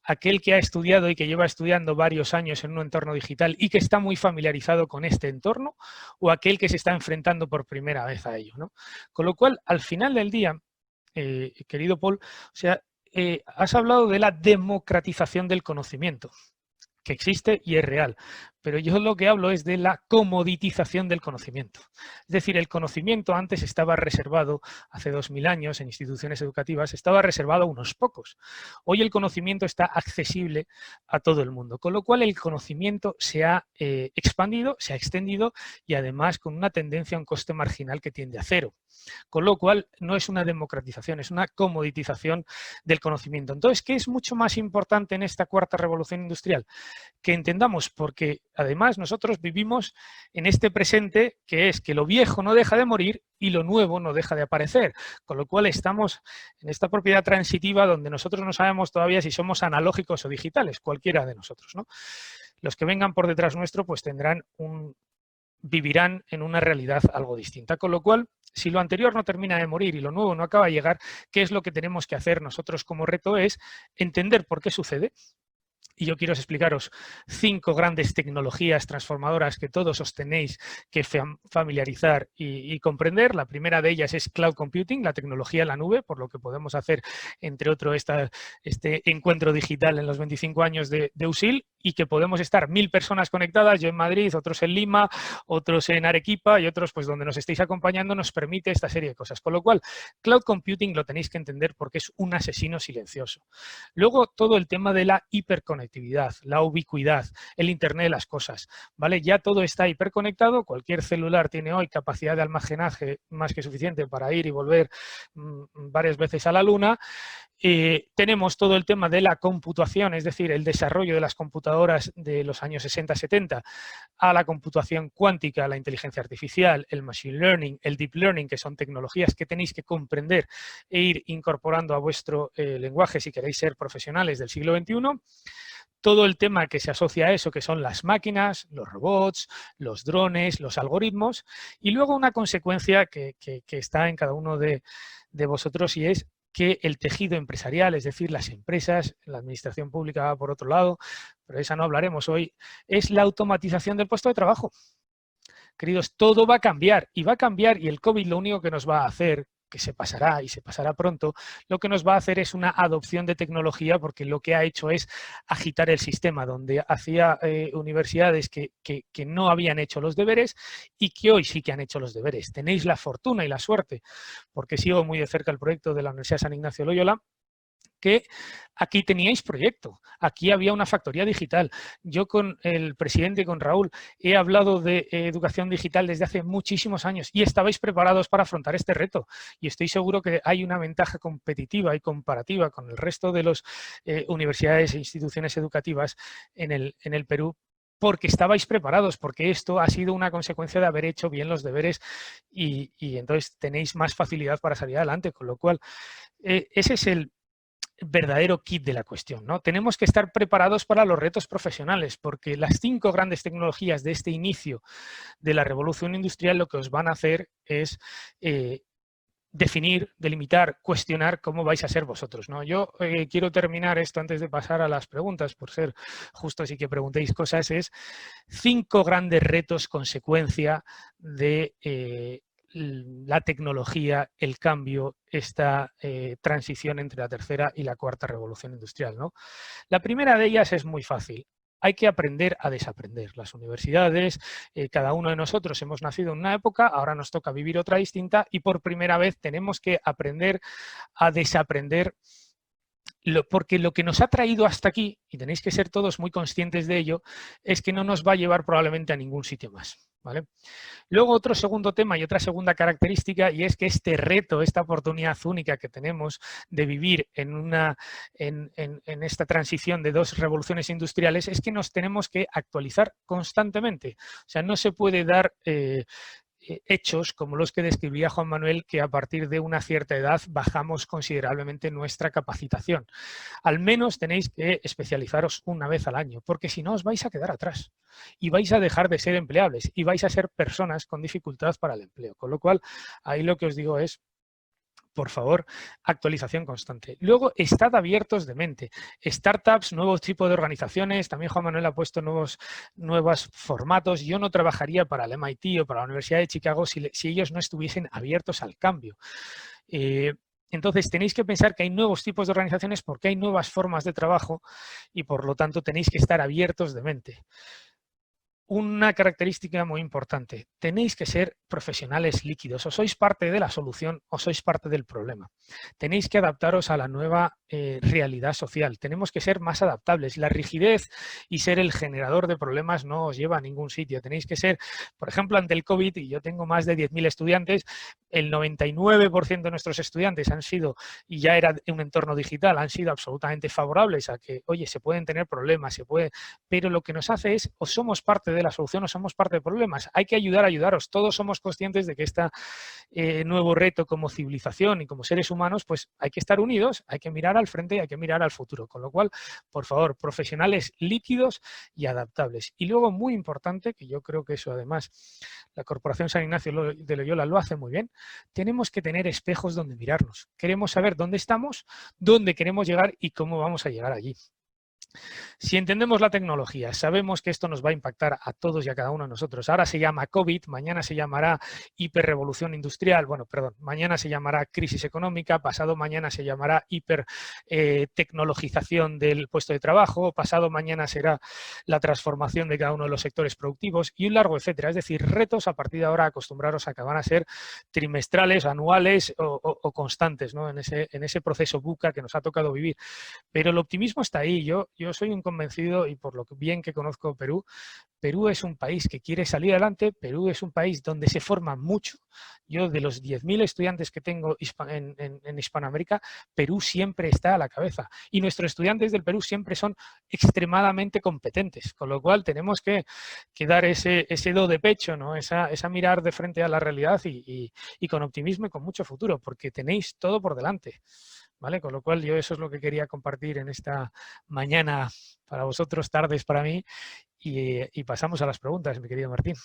E: ¿Aquel que ha estudiado y que lleva estudiando varios años en un entorno digital y que está muy familiarizado con este entorno? ¿O aquel que se está enfrentando por primera vez a ello, ¿no? Con lo cual, al final del día, querido Paul, o sea, has hablado de la democratización del conocimiento, que existe y es real, pero yo lo que hablo es de la comoditización del conocimiento. Es decir, el conocimiento antes estaba reservado, hace 2000 años en instituciones educativas, estaba reservado a unos pocos. Hoy el conocimiento está accesible a todo el mundo, con lo cual el conocimiento se ha expandido, se ha extendido y además con una tendencia a un coste marginal que tiende a cero. Con lo cual no es una democratización, es una comoditización del conocimiento. Entonces, ¿qué es mucho más importante en esta cuarta revolución industrial? Que entendamos, porque además nosotros vivimos en este presente, que es que lo viejo no deja de morir y lo nuevo no deja de aparecer, con lo cual estamos en esta propiedad transitiva donde nosotros no sabemos todavía si somos analógicos o digitales, cualquiera de nosotros, ¿no? Los que vengan por detrás nuestro pues vivirán en una realidad algo distinta, con lo cual, si lo anterior no termina de morir y lo nuevo no acaba de llegar, ¿qué es lo que tenemos que hacer nosotros como reto? Es entender por qué sucede. Y yo quiero explicaros 5 grandes tecnologías transformadoras que todos os tenéis que familiarizar y comprender. La primera de ellas es Cloud Computing, la tecnología en la nube, por lo que podemos hacer, entre otros, este encuentro digital en los 25 años de USIL, y que podemos estar 1000 personas conectadas, yo en Madrid, otros en Lima, otros en Arequipa y otros pues donde nos estéis acompañando, nos permite esta serie de cosas. Con lo cual, Cloud Computing lo tenéis que entender porque es un asesino silencioso. Luego, todo el tema de la hiperconectividad, la ubicuidad, el Internet de las cosas, ¿vale? Ya todo está hiperconectado, cualquier celular tiene hoy capacidad de almacenaje más que suficiente para ir y volver varias veces a la Luna. Tenemos todo el tema de la computación, es decir, el desarrollo de las computadoras de los años 60-70 a la computación cuántica, la inteligencia artificial, el machine learning, el deep learning, que son tecnologías que tenéis que comprender e ir incorporando a vuestro lenguaje si queréis ser profesionales del siglo XXI. Todo el tema que se asocia a eso, que son las máquinas, los robots, los drones, los algoritmos, y luego una consecuencia que está en cada uno de vosotros, y es que el tejido empresarial, es decir, las empresas, la administración pública va por otro lado, pero de esa no hablaremos hoy, es la automatización del puesto de trabajo. Queridos, todo va a cambiar, y el COVID lo único que nos va a hacer, que se pasará y se pasará pronto, lo que nos va a hacer es una adopción de tecnología, porque lo que ha hecho es agitar el sistema, donde hacía universidades que no habían hecho los deberes y que hoy sí que han hecho los deberes. Tenéis la fortuna y la suerte, porque sigo muy de cerca el proyecto de la Universidad de San Ignacio de Loyola, que aquí teníais proyecto, aquí había una factoría digital. Yo con el presidente, con Raúl, he hablado de educación digital desde hace muchísimos años y estabais preparados para afrontar este reto. Y estoy seguro que hay una ventaja competitiva y comparativa con el resto de las universidades e instituciones educativas en el Perú, porque estabais preparados, porque esto ha sido una consecuencia de haber hecho bien los deberes y entonces tenéis más facilidad para salir adelante, con lo cual ese es verdadero kit de la cuestión, ¿no? Tenemos que estar preparados para los retos profesionales, porque las 5 grandes tecnologías de este inicio de la revolución industrial lo que os van a hacer es definir, delimitar, cuestionar cómo vais a ser vosotros, ¿no? Yo quiero terminar esto antes de pasar a las preguntas, por ser justos y que preguntéis cosas, es 5 grandes retos consecuencia de la tecnología, el cambio, esta transición entre la tercera y la cuarta revolución industrial, ¿no? La primera de ellas es muy fácil. Hay que aprender a desaprender. Las universidades, cada uno de nosotros hemos nacido en una época, ahora nos toca vivir otra distinta y por primera vez tenemos que aprender a desaprender porque lo que nos ha traído hasta aquí, y tenéis que ser todos muy conscientes de ello, es que no nos va a llevar probablemente a ningún sitio más, ¿vale? Luego otro segundo tema y otra segunda característica, y es que este reto, esta oportunidad única que tenemos de vivir en esta transición de 2 revoluciones industriales, es que nos tenemos que actualizar constantemente. O sea, no se puede dar hechos como los que describía Juan Manuel, que a partir de una cierta edad bajamos considerablemente nuestra capacitación. Al menos tenéis que especializaros una vez al año, porque si no os vais a quedar atrás y vais a dejar de ser empleables y vais a ser personas con dificultad para el empleo. Con lo cual, ahí lo que os digo es, por favor, actualización constante. Luego, estad abiertos de mente. Startups, nuevos tipos de organizaciones, también Juan Manuel ha puesto nuevos formatos. Yo no trabajaría para el MIT o para la Universidad de Chicago si ellos no estuviesen abiertos al cambio. Entonces, tenéis que pensar que hay nuevos tipos de organizaciones porque hay nuevas formas de trabajo y, por lo tanto, tenéis que estar abiertos de mente. Una característica muy importante, tenéis que ser profesionales líquidos, o sois parte de la solución o sois parte del problema. Tenéis que adaptaros a la nueva realidad social, tenemos que ser más adaptables. La rigidez y ser el generador de problemas no os lleva a ningún sitio. Tenéis que ser, por ejemplo, ante el COVID, y yo tengo más de 10.000 estudiantes, el 99% de nuestros estudiantes han sido, y ya era un entorno digital, han sido absolutamente favorables a que, oye, se pueden tener problemas, pero lo que nos hace es, o somos parte de la solución o somos parte de problemas. Hay que ayudaros. Todos somos conscientes de que este nuevo reto como civilización y como seres humanos, pues hay que estar unidos, hay que mirar al frente y hay que mirar al futuro. Con lo cual, por favor, profesionales líquidos y adaptables. Y luego, muy importante, que yo creo que eso además la Corporación San Ignacio de Loyola lo hace muy bien, tenemos que tener espejos donde mirarnos. Queremos saber dónde estamos, dónde queremos llegar y cómo vamos a llegar allí. Si entendemos la tecnología, sabemos que esto nos va a impactar a todos y a cada uno de nosotros. Ahora se llama COVID, mañana se llamará hiperrevolución industrial, mañana se llamará crisis económica, pasado mañana se llamará hipertecnologización del puesto de trabajo, pasado mañana será la transformación de cada uno de los sectores productivos y un largo etcétera. Es decir, retos a partir de ahora acostumbraros a que van a ser trimestrales, anuales o constantes, ¿no? en ese proceso VUCA que nos ha tocado vivir. Pero el optimismo está ahí. Yo soy un convencido, y por lo bien que conozco Perú, Perú es un país que quiere salir adelante, Perú es un país donde se forma mucho. Yo, de los 10.000 estudiantes que tengo en Hispanoamérica, Perú siempre está a la cabeza. Y nuestros estudiantes del Perú siempre son extremadamente competentes, con lo cual tenemos que dar ese do de pecho, ¿no? esa mirar de frente a la realidad y con optimismo y con mucho futuro, porque tenéis todo por delante. ¿Vale? Con lo cual yo eso es lo que quería compartir en esta mañana para vosotros, tardes para mí, y pasamos a las preguntas, mi querido Martín.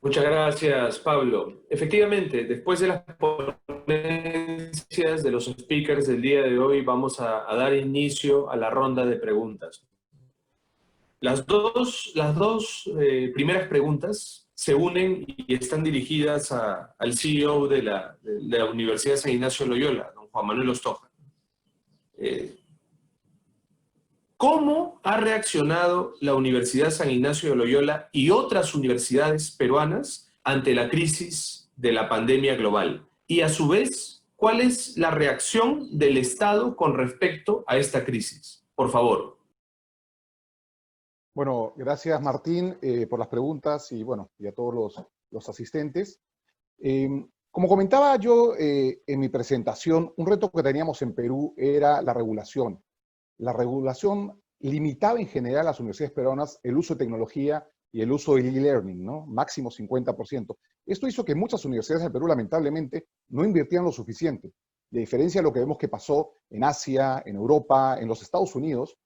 B: Muchas gracias, Pablo. Efectivamente, después de las ponencias de los speakers del día de hoy, vamos a dar inicio a la ronda de preguntas. Las dos primeras preguntas se unen y están dirigidas al CEO de la Universidad San Ignacio de Loyola, don Juan Manuel Ostoja. ¿Cómo ha reaccionado la Universidad San Ignacio de Loyola y otras universidades peruanas ante la crisis de la pandemia global? Y a su vez, ¿cuál es la reacción del Estado con respecto a esta crisis? Por favor.
C: Bueno, gracias Martín por las preguntas y a todos los asistentes. Como comentaba yo en mi presentación, un reto que teníamos en Perú era la regulación. La regulación limitaba en general a las universidades peruanas el uso de tecnología y el uso del e-learning, ¿no? Máximo 50%. Esto hizo que muchas universidades de Perú lamentablemente no invirtieran lo suficiente. Y a diferencia de lo que vemos que pasó en Asia, en Europa, en los Estados Unidos,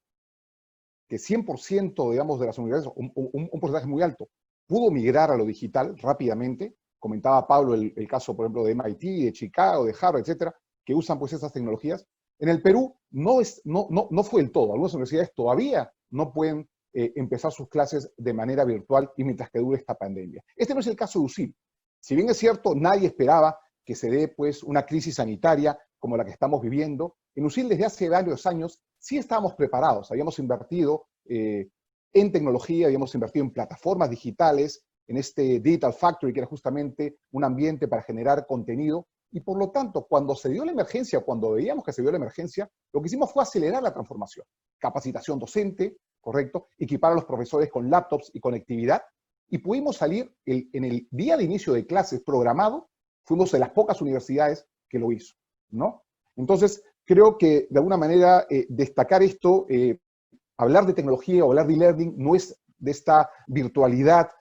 C: que 100%, digamos, de las universidades, un porcentaje muy alto, pudo migrar a lo digital rápidamente. Comentaba Pablo el caso, por ejemplo, de MIT, de Chicago, de Harvard, etcétera, que usan pues esas tecnologías. En el Perú no fue el todo. Algunas universidades todavía no pueden empezar sus clases de manera virtual y mientras que dure esta pandemia. Este no es el caso de USIL. Si bien es cierto, nadie esperaba que se dé pues una crisis sanitaria como la que estamos viviendo, en USIL desde hace varios años sí estábamos preparados. Habíamos invertido en tecnología, habíamos invertido en plataformas digitales, en este Digital Factory, que era justamente un ambiente para generar contenido. Y por lo tanto, cuando se dio la emergencia, cuando veíamos que se dio la emergencia, lo que hicimos fue acelerar la transformación. Capacitación docente, correcto, equipar a los profesores con laptops y conectividad, y pudimos salir en el día de inicio de clases programado, fuimos de las pocas universidades que lo hizo, ¿no? Entonces, creo que de alguna manera destacar esto, hablar de tecnología o hablar de e-learning no es de esta virtualidad,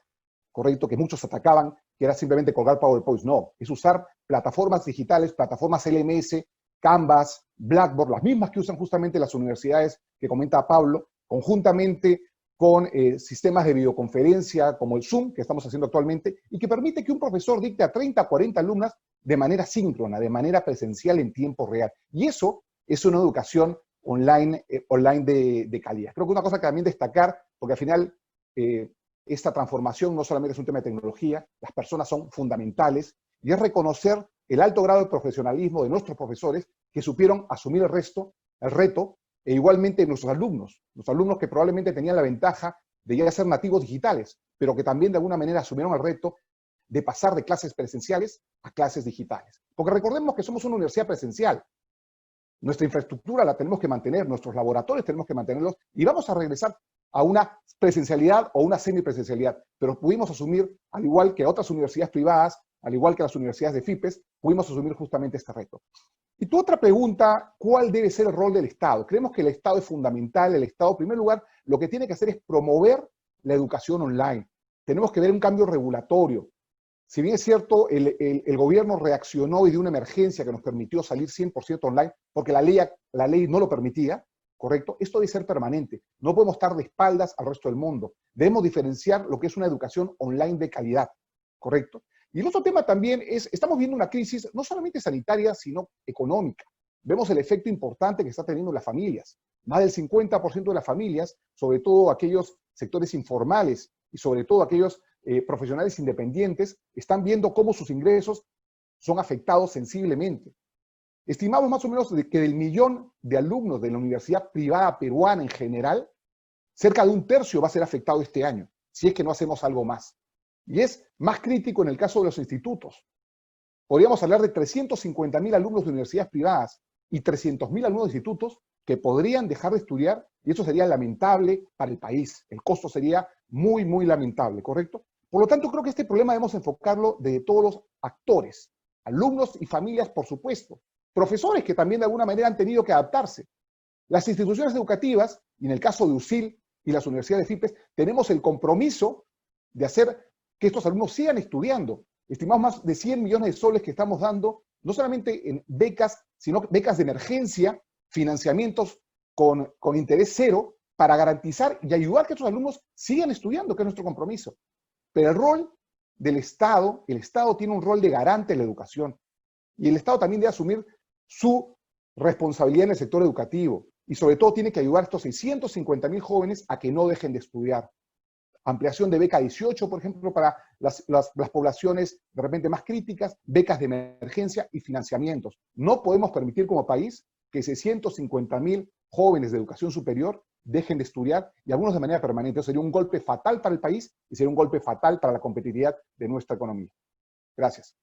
C: correcto, que muchos atacaban, que era simplemente colgar PowerPoint. No, es usar plataformas digitales, plataformas LMS, Canvas, Blackboard, las mismas que usan justamente las universidades que comenta Pablo, conjuntamente con sistemas de videoconferencia como el Zoom, que estamos haciendo actualmente, y que permite que un profesor dicte a 30, 40 alumnas de manera síncrona, de manera presencial en tiempo real. Y eso es una educación online de calidad. Creo que una cosa que también destacar, porque al final esta transformación no solamente es un tema de tecnología, las personas son fundamentales, y es reconocer el alto grado de profesionalismo de nuestros profesores que supieron asumir el reto, e igualmente nuestros alumnos que probablemente tenían la ventaja de ya ser nativos digitales, pero que también de alguna manera asumieron el reto de pasar de clases presenciales a clases digitales. Porque recordemos que somos una universidad presencial. Nuestra infraestructura la tenemos que mantener, nuestros laboratorios tenemos que mantenerlos, y vamos a regresar a una presencialidad o una semipresencialidad, pero pudimos asumir, al igual que otras universidades privadas, al igual que las universidades de FIPES, pudimos asumir justamente este reto. Y tu otra pregunta, ¿cuál debe ser el rol del Estado? Creemos que el Estado es fundamental. El Estado, en primer lugar, lo que tiene que hacer es promover la educación online. Tenemos que ver un cambio regulatorio. Si bien es cierto, el gobierno reaccionó y dio una emergencia que nos permitió salir 100% online, porque la ley no lo permitía, ¿correcto? Esto debe ser permanente. No podemos estar de espaldas al resto del mundo. Debemos diferenciar lo que es una educación online de calidad, ¿correcto? Y el otro tema también es, estamos viendo una crisis no solamente sanitaria, sino económica. Vemos el efecto importante que está teniendo en las familias. Más del 50% de las familias, sobre todo aquellos sectores informales y sobre todo aquellos profesionales independientes, están viendo cómo sus ingresos son afectados sensiblemente. Estimamos más o menos que del 1 millón de alumnos de la universidad privada peruana en general, cerca de 1/3 va a ser afectado este año, si es que no hacemos algo más. Y es más crítico en el caso de los institutos. Podríamos hablar de 350.000 alumnos de universidades privadas y 300.000 alumnos de institutos que podrían dejar de estudiar, y eso sería lamentable para el país. El costo sería muy, muy lamentable, ¿correcto? Por lo tanto, creo que este problema debemos enfocarlo desde todos los actores, alumnos y familias, por supuesto, profesores que también de alguna manera han tenido que adaptarse. Las instituciones educativas, y en el caso de USIL y las universidades de FIPES, tenemos el compromiso de hacer que estos alumnos sigan estudiando. Estimamos más de 100 millones de soles que estamos dando, no solamente en becas, sino becas de emergencia, financiamientos con interés cero, para garantizar y ayudar a que estos alumnos sigan estudiando, que es nuestro compromiso. Pero el rol del Estado, el Estado tiene un rol de garante de la educación, y el Estado también debe asumir su responsabilidad en el sector educativo, y sobre todo tiene que ayudar a estos 650.000 jóvenes a que no dejen de estudiar. Ampliación de beca 18, por ejemplo, para las poblaciones de repente más críticas, becas de emergencia y financiamientos. No podemos permitir como país que 650.000 jóvenes de educación superior dejen de estudiar, y algunos de manera permanente. Eso sería un golpe fatal para el país y sería un golpe fatal para la competitividad de nuestra economía. Gracias.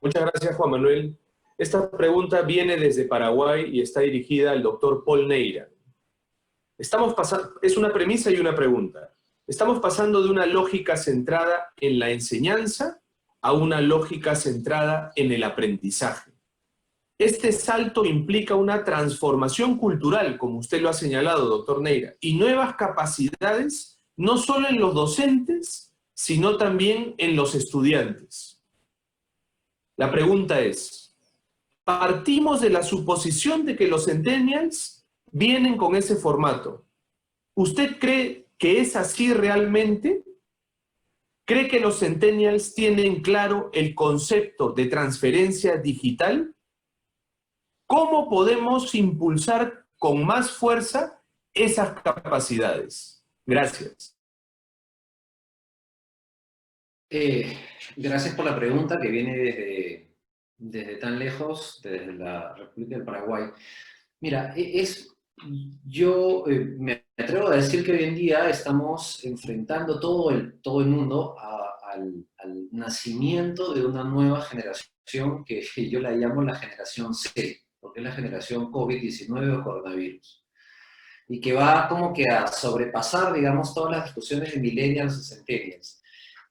B: Muchas gracias, Juan Manuel. Esta pregunta viene desde Paraguay y está dirigida al doctor Paul Neira. Es una premisa y una pregunta. Estamos pasando de una lógica centrada en la enseñanza a una lógica centrada en el aprendizaje. Este salto implica una transformación cultural, como usted lo ha señalado, doctor Neira, y nuevas capacidades, no solo en los docentes, sino también en los estudiantes. La pregunta es, Partimos de la suposición de que los centennials vienen con ese formato. ¿Usted cree que es así realmente? ¿Cree que los centennials tienen claro el concepto de transferencia digital? ¿Cómo podemos impulsar con más fuerza esas capacidades? Gracias.
D: Gracias por la pregunta que viene desde tan lejos, desde la República del Paraguay. Mira, yo me atrevo a decir que hoy en día estamos enfrentando todo el mundo al nacimiento de una nueva generación que yo la llamo la generación C, porque es la generación COVID-19 o coronavirus, y que va como que a sobrepasar, digamos, todas las discusiones de millennials y centennials.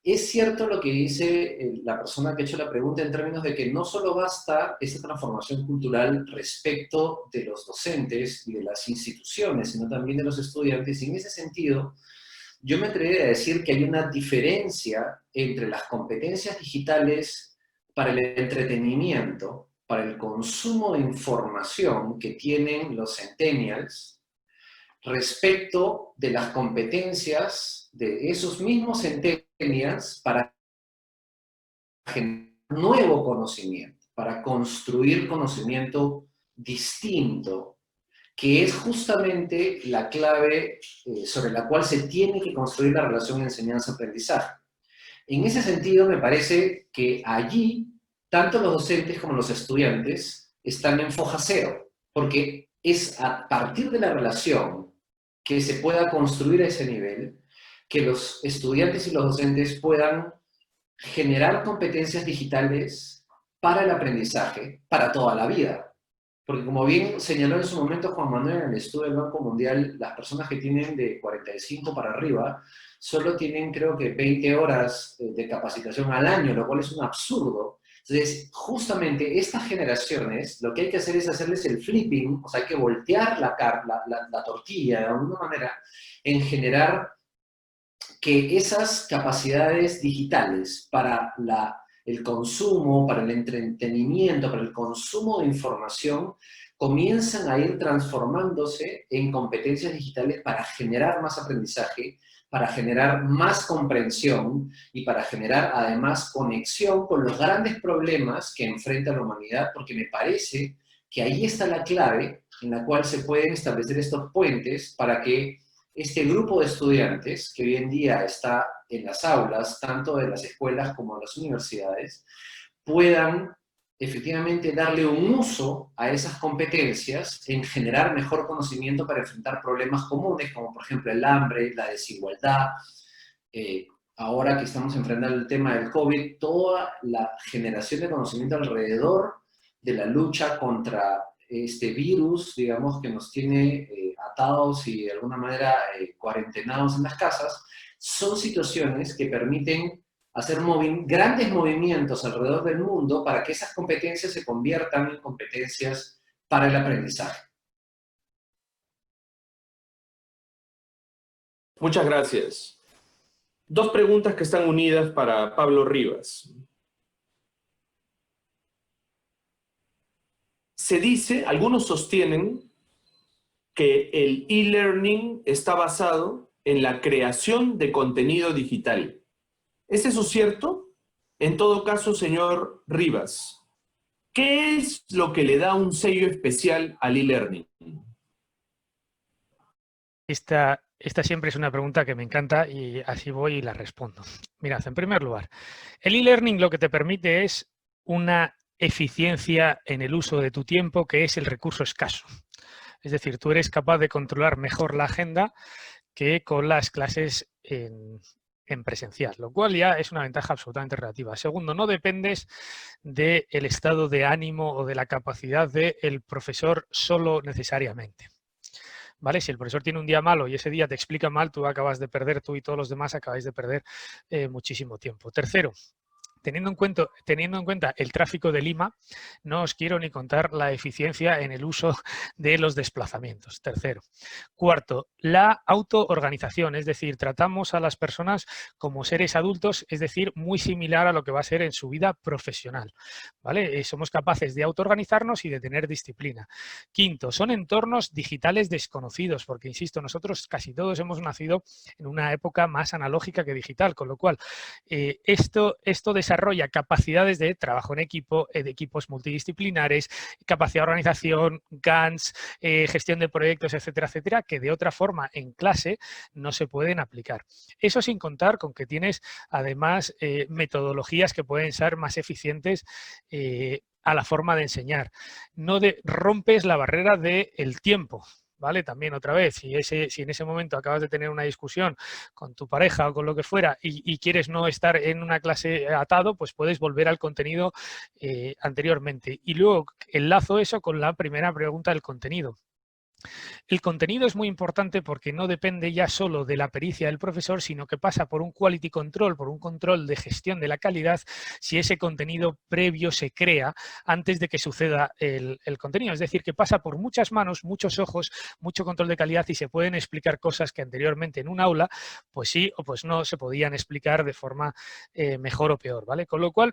D: Es cierto lo que dice la persona que ha hecho la pregunta en términos de que no solo basta esa transformación cultural respecto de los docentes y de las instituciones, sino también de los estudiantes. Y en ese sentido, yo me atrevería a decir que hay una diferencia entre las competencias digitales para el entretenimiento, para el consumo de información que tienen los centennials, respecto de las competencias de esos mismos centennials para generar nuevo conocimiento, para construir conocimiento distinto, que es justamente la clave sobre la cual se tiene que construir la relación enseñanza-aprendizaje. En ese sentido, me parece que allí, tanto los docentes como los estudiantes están en foja cero, porque es a partir de la relación que se pueda construir a ese nivel, que los estudiantes y los docentes puedan generar competencias digitales para el aprendizaje, para toda la vida. Porque como bien señaló en su momento Juan Manuel en el estudio del Banco Mundial, las personas que tienen de 45 para arriba solo tienen, creo que, 20 horas de capacitación al año, lo cual es un absurdo. Entonces, justamente estas generaciones, lo que hay que hacer es hacerles el flipping, o sea, hay que voltear la tortilla de alguna manera, en generar que esas capacidades digitales para el consumo, para el entretenimiento, para el consumo de información, comienzan a ir transformándose en competencias digitales para generar más aprendizaje, para generar más comprensión y para generar además conexión con los grandes problemas que enfrenta la humanidad, porque me parece que ahí está la clave en la cual se pueden establecer estos puentes para que este grupo de estudiantes que hoy en día está en las aulas, tanto de las escuelas como de las universidades, puedan efectivamente darle un uso a esas competencias en generar mejor conocimiento para enfrentar problemas comunes, como por ejemplo el hambre, la desigualdad. Ahora que estamos enfrentando el tema del COVID, toda la generación de conocimiento alrededor de la lucha contra este virus, digamos, que nos tiene atados y de alguna manera cuarentenados en las casas, son situaciones que permiten hacer grandes movimientos alrededor del mundo para que esas competencias se conviertan en competencias para el aprendizaje.
B: Muchas gracias. Dos preguntas que están unidas para Pablo Rivas. Se dice, algunos sostienen, que el e-learning está basado en la creación de contenido digital. ¿Es eso cierto? En todo caso, señor Rivas, ¿qué es lo que le da un sello especial al e-learning?
E: Esta siempre es una pregunta que me encanta y así voy y la respondo. Mirad, en primer lugar, el e-learning lo que te permite es una eficiencia en el uso de tu tiempo, que es el recurso escaso. Es decir, tú eres capaz de controlar mejor la agenda que con las clases en presencial, lo cual ya es una ventaja absolutamente relativa. Segundo, no dependes del estado de ánimo o de la capacidad del profesor solo necesariamente. ¿Vale? Si el profesor tiene un día malo y ese día te explica mal, tú acabas de perder, tú y todos los demás acabáis de perder muchísimo tiempo. Tercero, teniendo en cuenta el tráfico de Lima, no os quiero ni contar la eficiencia en el uso de los desplazamientos. Tercero. Cuarto, la autoorganización, es decir, tratamos a las personas como seres adultos, es decir, muy similar a lo que va a ser en su vida profesional, ¿vale? Somos capaces de autoorganizarnos y de tener disciplina. Quinto, son entornos digitales desconocidos, porque, insisto, nosotros casi todos hemos nacido en una época más analógica que digital, con lo cual esto desarrolla capacidades de trabajo en equipo, de equipos multidisciplinares, capacidad de organización, GANs, gestión de proyectos, etcétera, etcétera, que de otra forma en clase no se pueden aplicar. Eso sin contar con que tienes además metodologías que pueden ser más eficientes a la forma de enseñar. No rompes la barrera del tiempo, ¿vale? También otra vez, si en ese momento acabas de tener una discusión con tu pareja o con lo que fuera y quieres no estar en una clase atado, pues puedes volver al contenido anteriormente. Y luego enlazo eso con la primera pregunta del contenido. El contenido es muy importante porque no depende ya solo de la pericia del profesor, sino que pasa por un quality control, por un control de gestión de la calidad, si ese contenido previo se crea antes de que suceda el contenido. Es decir, que pasa por muchas manos, muchos ojos, mucho control de calidad y se pueden explicar cosas que anteriormente en un aula, pues sí o pues no se podían explicar de forma mejor o peor, ¿vale? Con lo cual,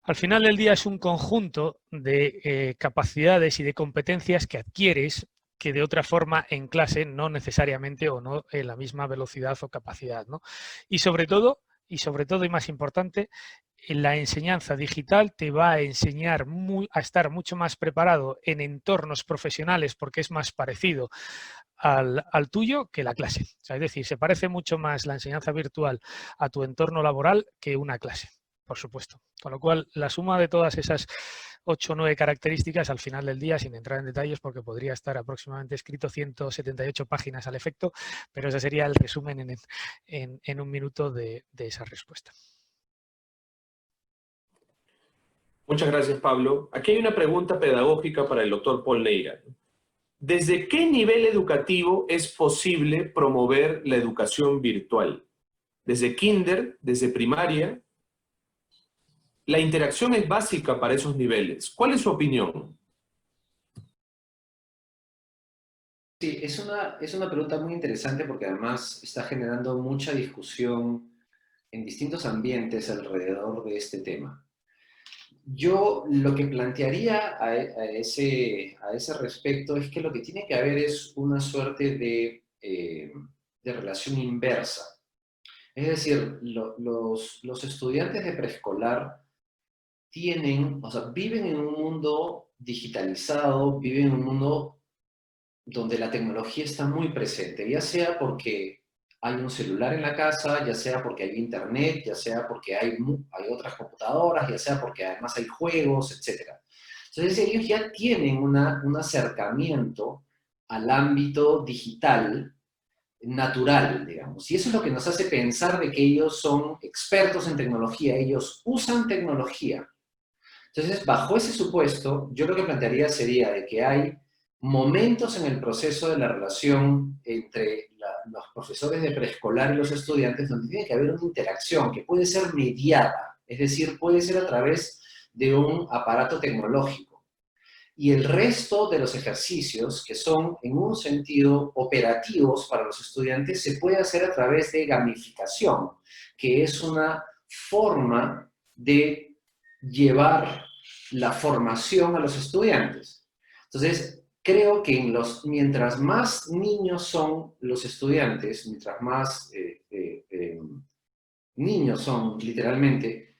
E: al final del día es un conjunto de capacidades y de competencias que adquieres que de otra forma en clase no necesariamente o no en la misma velocidad o capacidad, ¿no? Y sobre todo y más importante, la enseñanza digital te va a enseñar a estar mucho más preparado en entornos profesionales porque es más parecido al tuyo que la clase. O sea, es decir, se parece mucho más la enseñanza virtual a tu entorno laboral que una clase, por supuesto. Con lo cual, la suma de todas esas 8 o 9 características al final del día, sin entrar en detalles, porque podría estar aproximadamente escrito 178 páginas al efecto, pero ese sería el resumen en un minuto de esa respuesta.
B: Muchas gracias, Pablo. Aquí hay una pregunta pedagógica para el doctor Paul Neira. ¿Desde qué nivel educativo es posible promover la educación virtual? ¿Desde kinder? ¿Desde primaria? La interacción es básica para esos niveles. ¿Cuál es su opinión?
D: Sí, es una pregunta muy interesante porque además está generando mucha discusión en distintos ambientes alrededor de este tema. Yo lo que plantearía a ese respecto es que lo que tiene que haber es una suerte de relación inversa. Es decir, los estudiantes de preescolar viven en un mundo digitalizado, viven en un mundo donde la tecnología está muy presente, ya sea porque hay un celular en la casa, ya sea porque hay internet, ya sea porque hay otras computadoras, ya sea porque además hay juegos, etc. Entonces ellos ya tienen un acercamiento al ámbito digital natural, digamos. Y eso es lo que nos hace pensar de que ellos son expertos en tecnología, ellos usan tecnología. Entonces, bajo ese supuesto, yo lo que plantearía sería de que hay momentos en el proceso de la relación entre los profesores de preescolar y los estudiantes donde tiene que haber una interacción que puede ser mediada, es decir, puede ser a través de un aparato tecnológico. Y el resto de los ejercicios, que son en un sentido operativos para los estudiantes, se puede hacer a través de gamificación, que es una forma de llevar la formación a los estudiantes. Entonces, creo que mientras más niños son los estudiantes, mientras más niños son literalmente,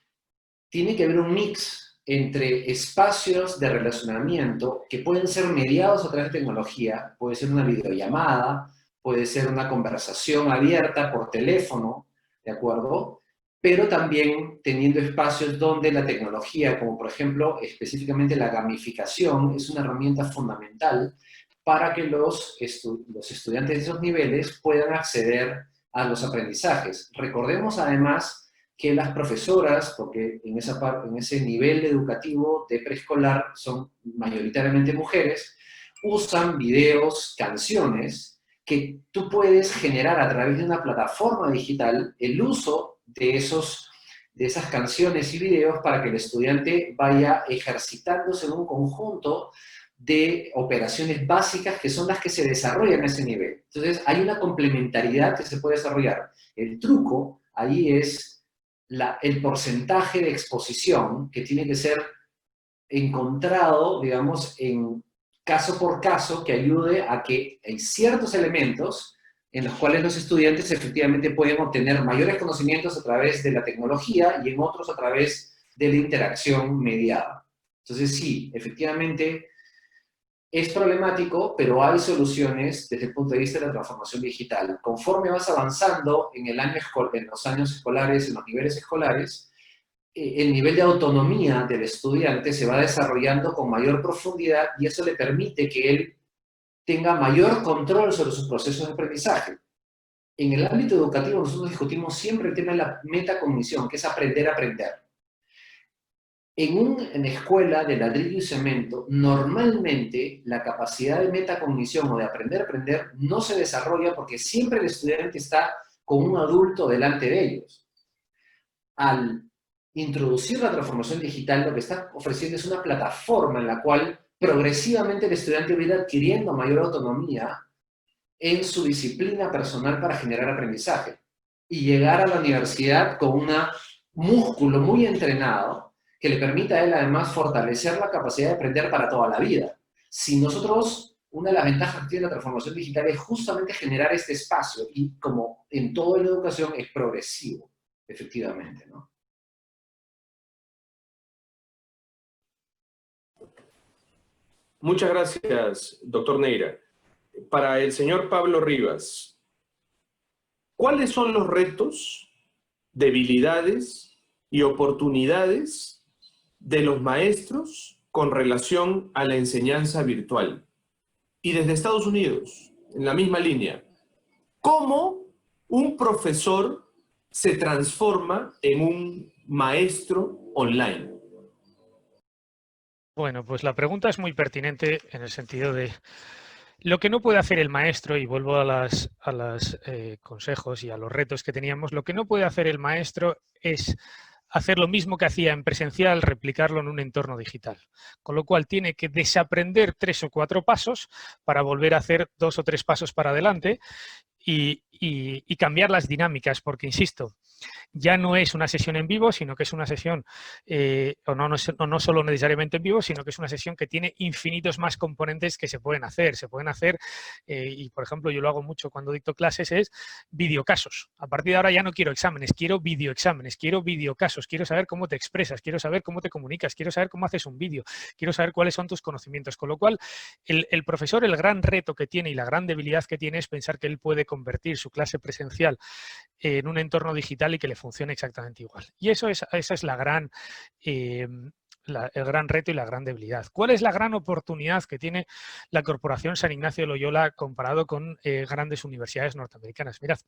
D: tiene que haber un mix entre espacios de relacionamiento que pueden ser mediados a través de tecnología, puede ser una videollamada, puede ser una conversación abierta por teléfono, ¿de acuerdo? Pero también teniendo espacios donde la tecnología, como por ejemplo específicamente la gamificación, es una herramienta fundamental para que los estudiantes de esos niveles puedan acceder a los aprendizajes. Recordemos además que las profesoras, porque en ese nivel educativo de preescolar son mayoritariamente mujeres, usan videos, canciones, que tú puedes generar a través de una plataforma digital el uso de esos de esas canciones y videos para que el estudiante vaya ejercitándose en un conjunto de operaciones básicas que son las que se desarrollan a ese nivel. Entonces, hay una complementariedad que se puede desarrollar. El truco ahí es el porcentaje de exposición que tiene que ser encontrado, digamos, en caso por caso, que ayude a que hay ciertos elementos en los cuales los estudiantes efectivamente pueden obtener mayores conocimientos a través de la tecnología y en otros a través de la interacción mediada. Entonces sí, efectivamente es problemático, pero hay soluciones desde el punto de vista de la transformación digital. Conforme vas avanzando en los años escolares, en los niveles escolares, el nivel de autonomía del estudiante se va desarrollando con mayor profundidad y eso le permite que él tenga mayor control sobre sus procesos de aprendizaje. En el ámbito educativo nosotros discutimos siempre el tema de la metacognición, que es aprender a aprender. En una escuela de ladrillo y cemento, normalmente la capacidad de metacognición o de aprender a aprender no se desarrolla porque siempre el estudiante está con un adulto delante de ellos. Al introducir la transformación digital, lo que está ofreciendo es una plataforma en la cual progresivamente el estudiante va a ir adquiriendo mayor autonomía en su disciplina personal para generar aprendizaje y llegar a la universidad con un músculo muy entrenado que le permita a él además fortalecer la capacidad de aprender para toda la vida. Si nosotros, una de las ventajas que tiene la transformación digital es justamente generar este espacio y como en toda la educación es progresivo, efectivamente, ¿no?
B: Muchas gracias, doctor Neira. Para el señor Pablo Rivas, ¿cuáles son los retos, debilidades y oportunidades de los maestros con relación a la enseñanza virtual? Y desde Estados Unidos, en la misma línea, ¿cómo un profesor se transforma en un maestro online?
E: Bueno, pues la pregunta es muy pertinente en el sentido de lo que no puede hacer el maestro, y vuelvo a los consejos y a los retos que teníamos, lo que no puede hacer el maestro es hacer lo mismo que hacía en presencial, replicarlo en un entorno digital. Con lo cual tiene que desaprender 3 o 4 pasos para volver a hacer 2 o 3 pasos para adelante y cambiar las dinámicas, porque, insisto, ya no es una sesión en vivo, sino que es una sesión, no solo necesariamente en vivo, sino que es una sesión que tiene infinitos más componentes que se pueden hacer. Se pueden hacer, y por ejemplo yo lo hago mucho cuando dicto clases, es videocasos. A partir de ahora ya no quiero exámenes, quiero videoexámenes, quiero videocasos, quiero saber cómo te expresas, quiero saber cómo te comunicas, quiero saber cómo haces un vídeo, quiero saber cuáles son tus conocimientos. Con lo cual, el profesor, el gran reto que tiene y la gran debilidad que tiene es pensar que él puede convertir su clase presencial en un entorno digital y que le funcione exactamente igual. Y esa es la gran, el gran reto y la gran debilidad. ¿Cuál es la gran oportunidad que tiene la Corporación San Ignacio de Loyola comparado con grandes universidades norteamericanas? Mirad,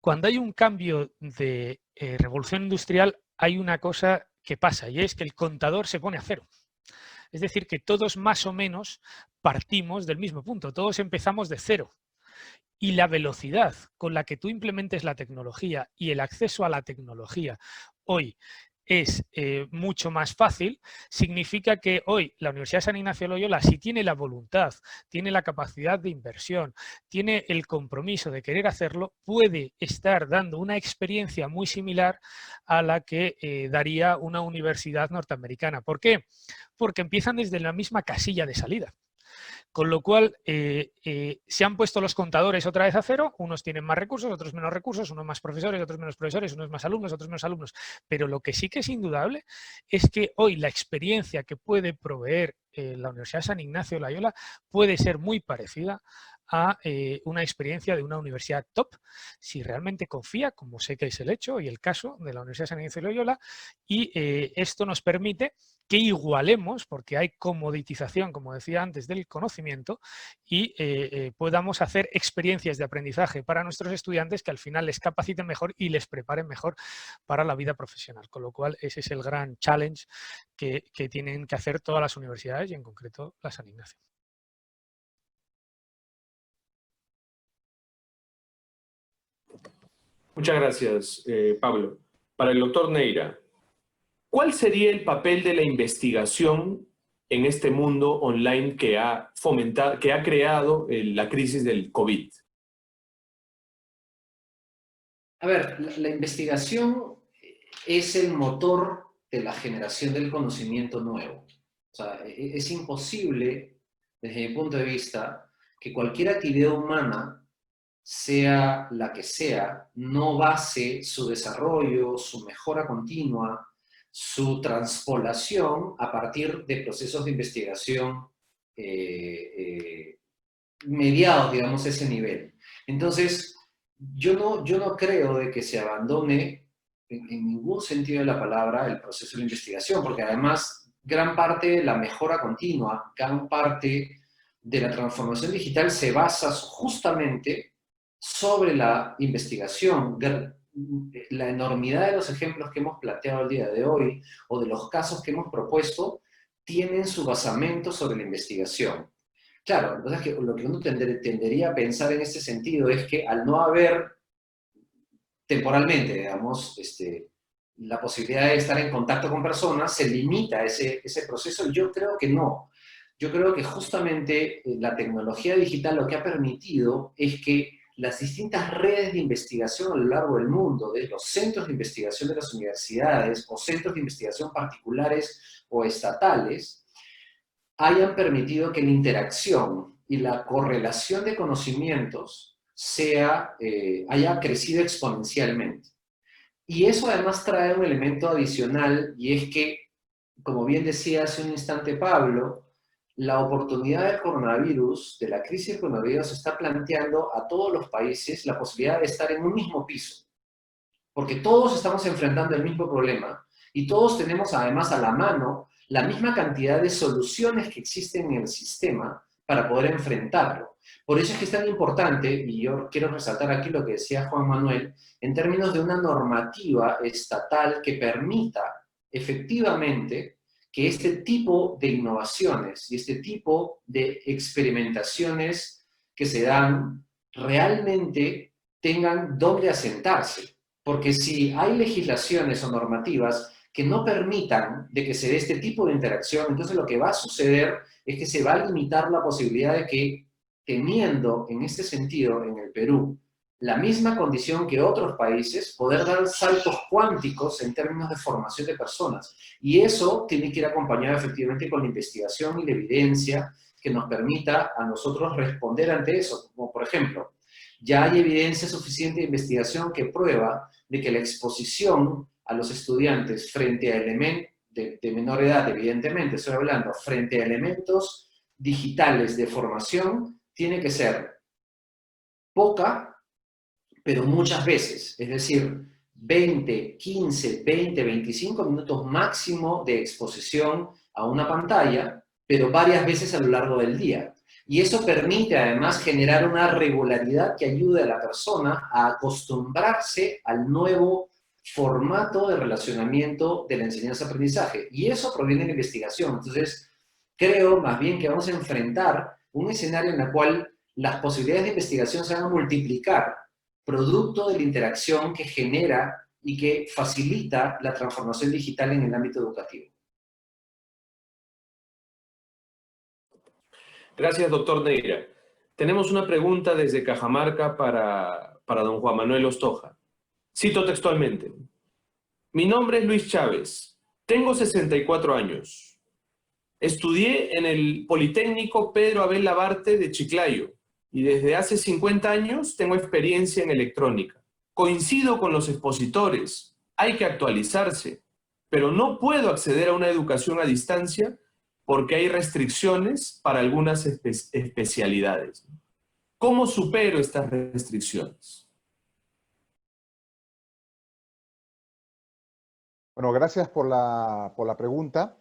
E: cuando hay un cambio de revolución industrial, hay una cosa que pasa y es que el contador se pone a cero. Es decir, que todos más o menos partimos del mismo punto, todos empezamos de cero. Y la velocidad con la que tú implementes la tecnología y el acceso a la tecnología hoy es mucho más fácil, significa que hoy la Universidad de San Ignacio de Loyola, si tiene la voluntad, tiene la capacidad de inversión, tiene el compromiso de querer hacerlo, puede estar dando una experiencia muy similar a la que daría una universidad norteamericana. ¿Por qué? Porque empiezan desde la misma casilla de salida. Con lo cual, se han puesto los contadores otra vez a cero, unos tienen más recursos, otros menos recursos, unos más profesores, otros menos profesores, unos más alumnos, otros menos alumnos. Pero lo que sí que es indudable es que hoy la experiencia que puede proveer la Universidad de San Ignacio de Loyola puede ser muy parecida a una experiencia de una universidad top, si realmente confía, como sé que es el hecho y el caso de la Universidad de San Ignacio de Loyola, y esto nos permite que igualemos, porque hay comoditización, como decía antes, del conocimiento, y podamos hacer experiencias de aprendizaje para nuestros estudiantes que al final les capaciten mejor y les preparen mejor para la vida profesional. Con lo cual, ese es el gran challenge que tienen que hacer todas las universidades y en concreto la San Ignacio.
B: Muchas gracias, Pablo. Para el doctor Neira, ¿cuál sería el papel de la investigación en este mundo online que ha creado la crisis del COVID?
D: A ver, la investigación es el motor de la generación del conocimiento nuevo. O sea, es imposible, desde mi punto de vista, que cualquier actividad humana, sea la que sea, no base su desarrollo, su mejora continua, su transpolación a partir de procesos de investigación mediados, digamos, a ese nivel. Entonces, yo no creo de que se abandone en ningún sentido de la palabra el proceso de investigación, porque además gran parte de la mejora continua, gran parte de la transformación digital se basa justamente sobre la investigación. La enormidad de los ejemplos que hemos planteado el día de hoy o de los casos que hemos propuesto tienen su basamento sobre la investigación. Claro, lo que uno tendería a pensar en este sentido es que al no haber temporalmente, digamos, la posibilidad de estar en contacto con personas, se limita ese proceso, y yo creo que no. Yo creo que justamente la tecnología digital lo que ha permitido es que las distintas redes de investigación a lo largo del mundo, de los centros de investigación de las universidades o centros de investigación particulares o estatales, hayan permitido que la interacción y la correlación de conocimientos haya crecido exponencialmente. Y eso además trae un elemento adicional, y es que, como bien decía hace un instante Pablo, la oportunidad del coronavirus, de la crisis del coronavirus, está planteando a todos los países la posibilidad de estar en un mismo piso. Porque todos estamos enfrentando el mismo problema y todos tenemos además a la mano la misma cantidad de soluciones que existen en el sistema para poder enfrentarlo. Por eso es que es tan importante, y yo quiero resaltar aquí lo que decía Juan Manuel, en términos de una normativa estatal que permita efectivamente que este tipo de innovaciones y este tipo de experimentaciones que se dan realmente tengan dónde asentarse. Porque si hay legislaciones o normativas que no permitan de que se dé este tipo de interacción, entonces lo que va a suceder es que se va a limitar la posibilidad de que, teniendo en este sentido en el Perú la misma condición que otros países, poder dar saltos cuánticos en términos de formación de personas. Y eso tiene que ir acompañado efectivamente con la investigación y la evidencia que nos permita a nosotros responder ante eso. Como por ejemplo, ya hay evidencia suficiente de investigación que prueba de que la exposición a los estudiantes frente a elementos de menor edad, evidentemente, estoy hablando, frente a elementos digitales de formación, tiene que ser poca, pero muchas veces, es decir, 20, 15, 20, 25 minutos máximo de exposición a una pantalla, pero varias veces a lo largo del día. Y eso permite además generar una regularidad que ayude a la persona a acostumbrarse al nuevo formato de relacionamiento de la enseñanza-aprendizaje. Y eso proviene de la investigación. Entonces, creo más bien que vamos a enfrentar un escenario en el cual las posibilidades de investigación se van a multiplicar, producto de la interacción que genera y que facilita la transformación digital en el ámbito educativo.
B: Gracias, doctor Neira. Tenemos una pregunta desde Cajamarca para don Juan Manuel Ostoja. Cito textualmente. Mi nombre es Luis Chávez. Tengo 64 años. Estudié en el Politécnico Pedro Abel Labarte de Chiclayo y desde hace 50 años tengo experiencia en electrónica. Coincido con los expositores. Hay que actualizarse, pero no puedo acceder a una educación a distancia porque hay restricciones para algunas especialidades. ¿Cómo supero estas restricciones?
C: Bueno, gracias por la pregunta.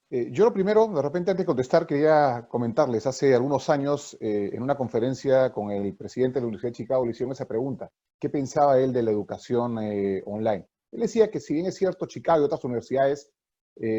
C: Yo lo primero, de repente antes de contestar, quería comentarles, hace algunos años, en una conferencia con el presidente de la Universidad de Chicago, le hicieron esa pregunta. ¿Qué pensaba él de la educación online? Él decía que si bien es cierto, Chicago y otras universidades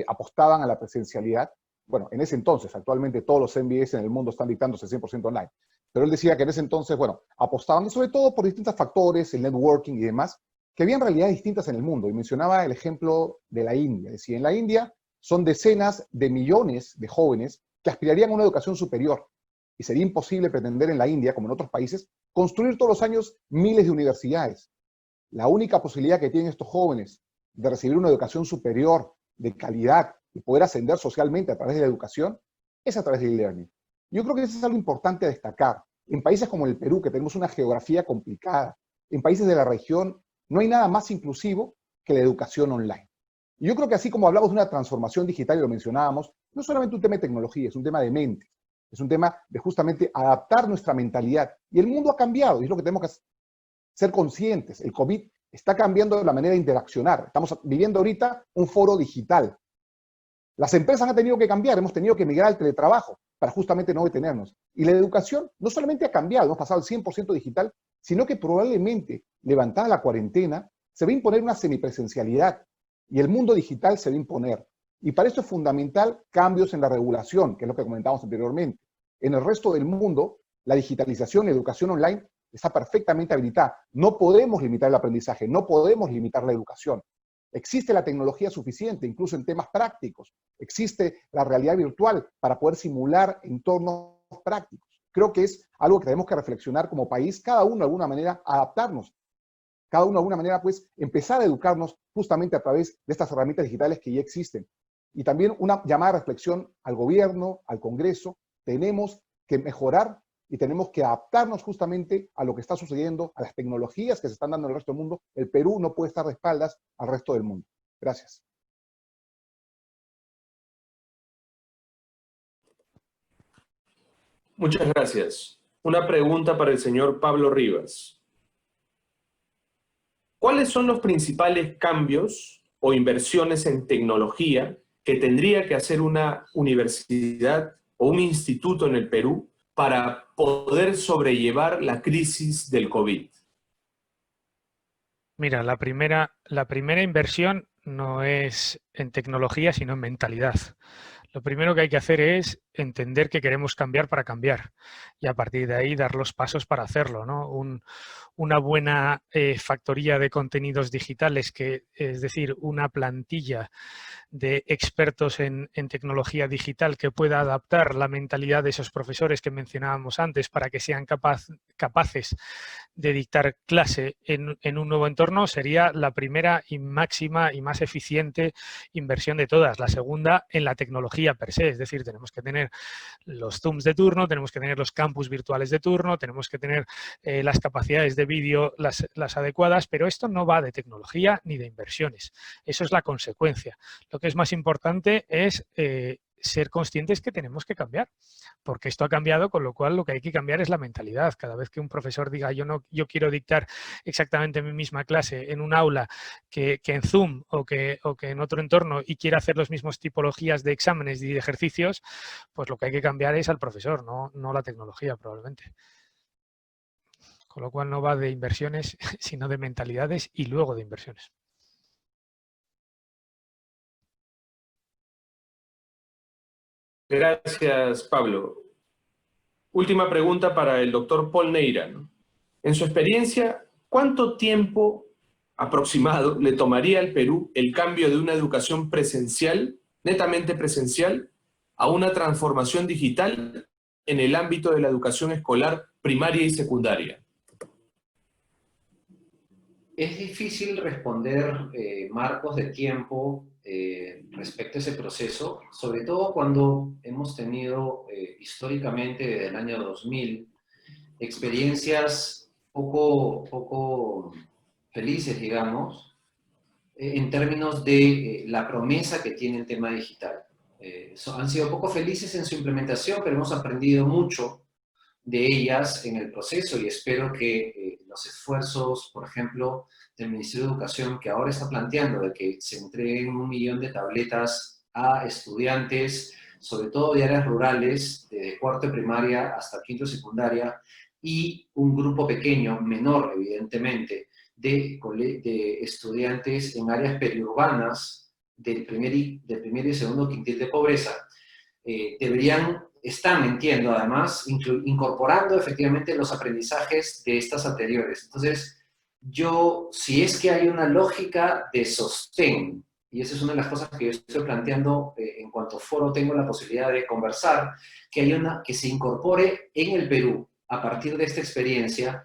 C: apostaban a la presencialidad, bueno, en ese entonces, actualmente todos los MBAs en el mundo están dictándose 100% online, pero él decía que en ese entonces, bueno, apostaban, y sobre todo por distintos factores, el networking y demás, que habían realidades distintas en el mundo. Y mencionaba el ejemplo de la India. Decía, en la India son decenas de millones de jóvenes que aspirarían a una educación superior. Y sería imposible pretender en la India, como en otros países, construir todos los años miles de universidades. La única posibilidad que tienen estos jóvenes de recibir una educación superior, de calidad, y poder ascender socialmente a través de la educación, es a través del e-learning. Yo creo que eso es algo importante a destacar. En países como el Perú, que tenemos una geografía complicada, en países de la región, no hay nada más inclusivo que la educación online. Y yo creo que así como hablamos de una transformación digital, y lo mencionábamos, no es solamente un tema de tecnología, es un tema de mente. Es un tema de justamente adaptar nuestra mentalidad. Y el mundo ha cambiado, y es lo que tenemos que ser conscientes. El COVID está cambiando la manera de interaccionar. Estamos viviendo ahorita un foro digital. Las empresas han tenido que cambiar, hemos tenido que migrar al teletrabajo para justamente no detenernos. Y la educación no solamente ha cambiado, hemos pasado al 100% digital, sino que probablemente, levantada la cuarentena, se va a imponer una semipresencialidad y el mundo digital se va a imponer. Y para eso es fundamental cambios en la regulación, que es lo que comentábamos anteriormente. En el resto del mundo, la digitalización y la educación online está perfectamente habilitada. No podemos limitar el aprendizaje, no podemos limitar la educación. Existe la tecnología suficiente, incluso en temas prácticos. Existe la realidad virtual para poder simular entornos prácticos. Creo que es algo que tenemos que reflexionar como país, cada uno de alguna manera adaptarnos. Cada uno de alguna manera, pues, empezar a educarnos justamente a través de estas herramientas digitales que ya existen. Y también una llamada a reflexión al gobierno, al Congreso. Tenemos que mejorar y tenemos que adaptarnos justamente a lo que está sucediendo, a las tecnologías que se están dando en el resto del mundo. El Perú no puede estar de espaldas al resto del mundo. Gracias.
B: Muchas gracias. Una pregunta para el señor Pablo Rivas. ¿Cuáles son los principales cambios o inversiones en tecnología que tendría que hacer una universidad o un instituto en el Perú para poder sobrellevar la crisis del COVID?
E: Mira, la primera inversión no es en tecnología, sino en mentalidad. Lo primero que hay que hacer es entender que queremos cambiar para cambiar y a partir de ahí dar los pasos para hacerlo, ¿no? Una buena factoría de contenidos digitales, es decir, una plantilla de expertos en tecnología digital que pueda adaptar la mentalidad de esos profesores que mencionábamos antes para que sean capaces de dictar clase en un nuevo entorno, sería la primera y máxima y más eficiente inversión de todas. La segunda, en la tecnología per se, es decir, tenemos que tener los Zooms de turno, tenemos que tener los campus virtuales de turno, tenemos que tener las capacidades de vídeo las adecuadas, pero esto no va de tecnología ni de inversiones. Eso es la consecuencia. Lo que es más importante es ser conscientes que tenemos que cambiar, porque esto ha cambiado, con lo cual lo que hay que cambiar es la mentalidad. Cada vez que un profesor diga yo quiero dictar exactamente mi misma clase en un aula que en Zoom o que en otro entorno y quiera hacer las mismas tipologías de exámenes y de ejercicios, pues lo que hay que cambiar es al profesor, no la tecnología probablemente. Con lo cual no va de inversiones, sino de mentalidades y luego de inversiones.
B: Gracias, Pablo. Última pregunta para el doctor Paul Neira, ¿no? En su experiencia, ¿cuánto tiempo aproximado le tomaría al Perú el cambio de una educación presencial, netamente presencial, a una transformación digital en el ámbito de la educación escolar primaria y secundaria?
D: Es difícil responder marcos de tiempo respecto a ese proceso, sobre todo cuando hemos tenido históricamente desde el año 2000 experiencias poco felices, digamos, en términos de la promesa que tiene el tema digital. Han sido poco felices en su implementación, pero hemos aprendido mucho de ellas en el proceso y espero que los esfuerzos, por ejemplo, del Ministerio de Educación, que ahora está planteando de que se entreguen 1 millón de tabletas a estudiantes, sobre todo de áreas rurales, de cuarto de primaria hasta quinto de secundaria, y un grupo pequeño, menor evidentemente, de estudiantes en áreas periurbanas del primer y segundo quintil de pobreza, están, entiendo, además, incorporando efectivamente los aprendizajes de estas anteriores. Entonces, si es que hay una lógica de sostén, y esa es una de las cosas que yo estoy planteando en cuanto foro tengo la posibilidad de conversar, que se incorpore en el Perú, a partir de esta experiencia,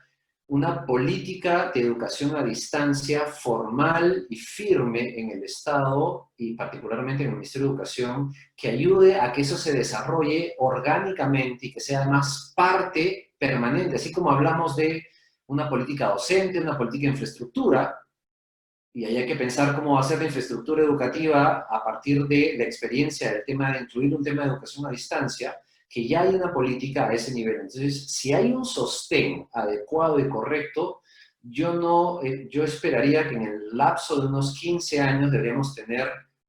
D: una política de educación a distancia formal y firme en el Estado y particularmente en el Ministerio de Educación, que ayude a que eso se desarrolle orgánicamente y que sea además parte permanente, así como hablamos de una política docente, una política de infraestructura, y ahí hay que pensar cómo va a ser la infraestructura educativa a partir de la experiencia del tema de incluir un tema de educación a distancia, que ya hay una política a ese nivel. Entonces, si hay un sostén adecuado y correcto, yo esperaría que en el lapso de unos 15 años deberíamos tener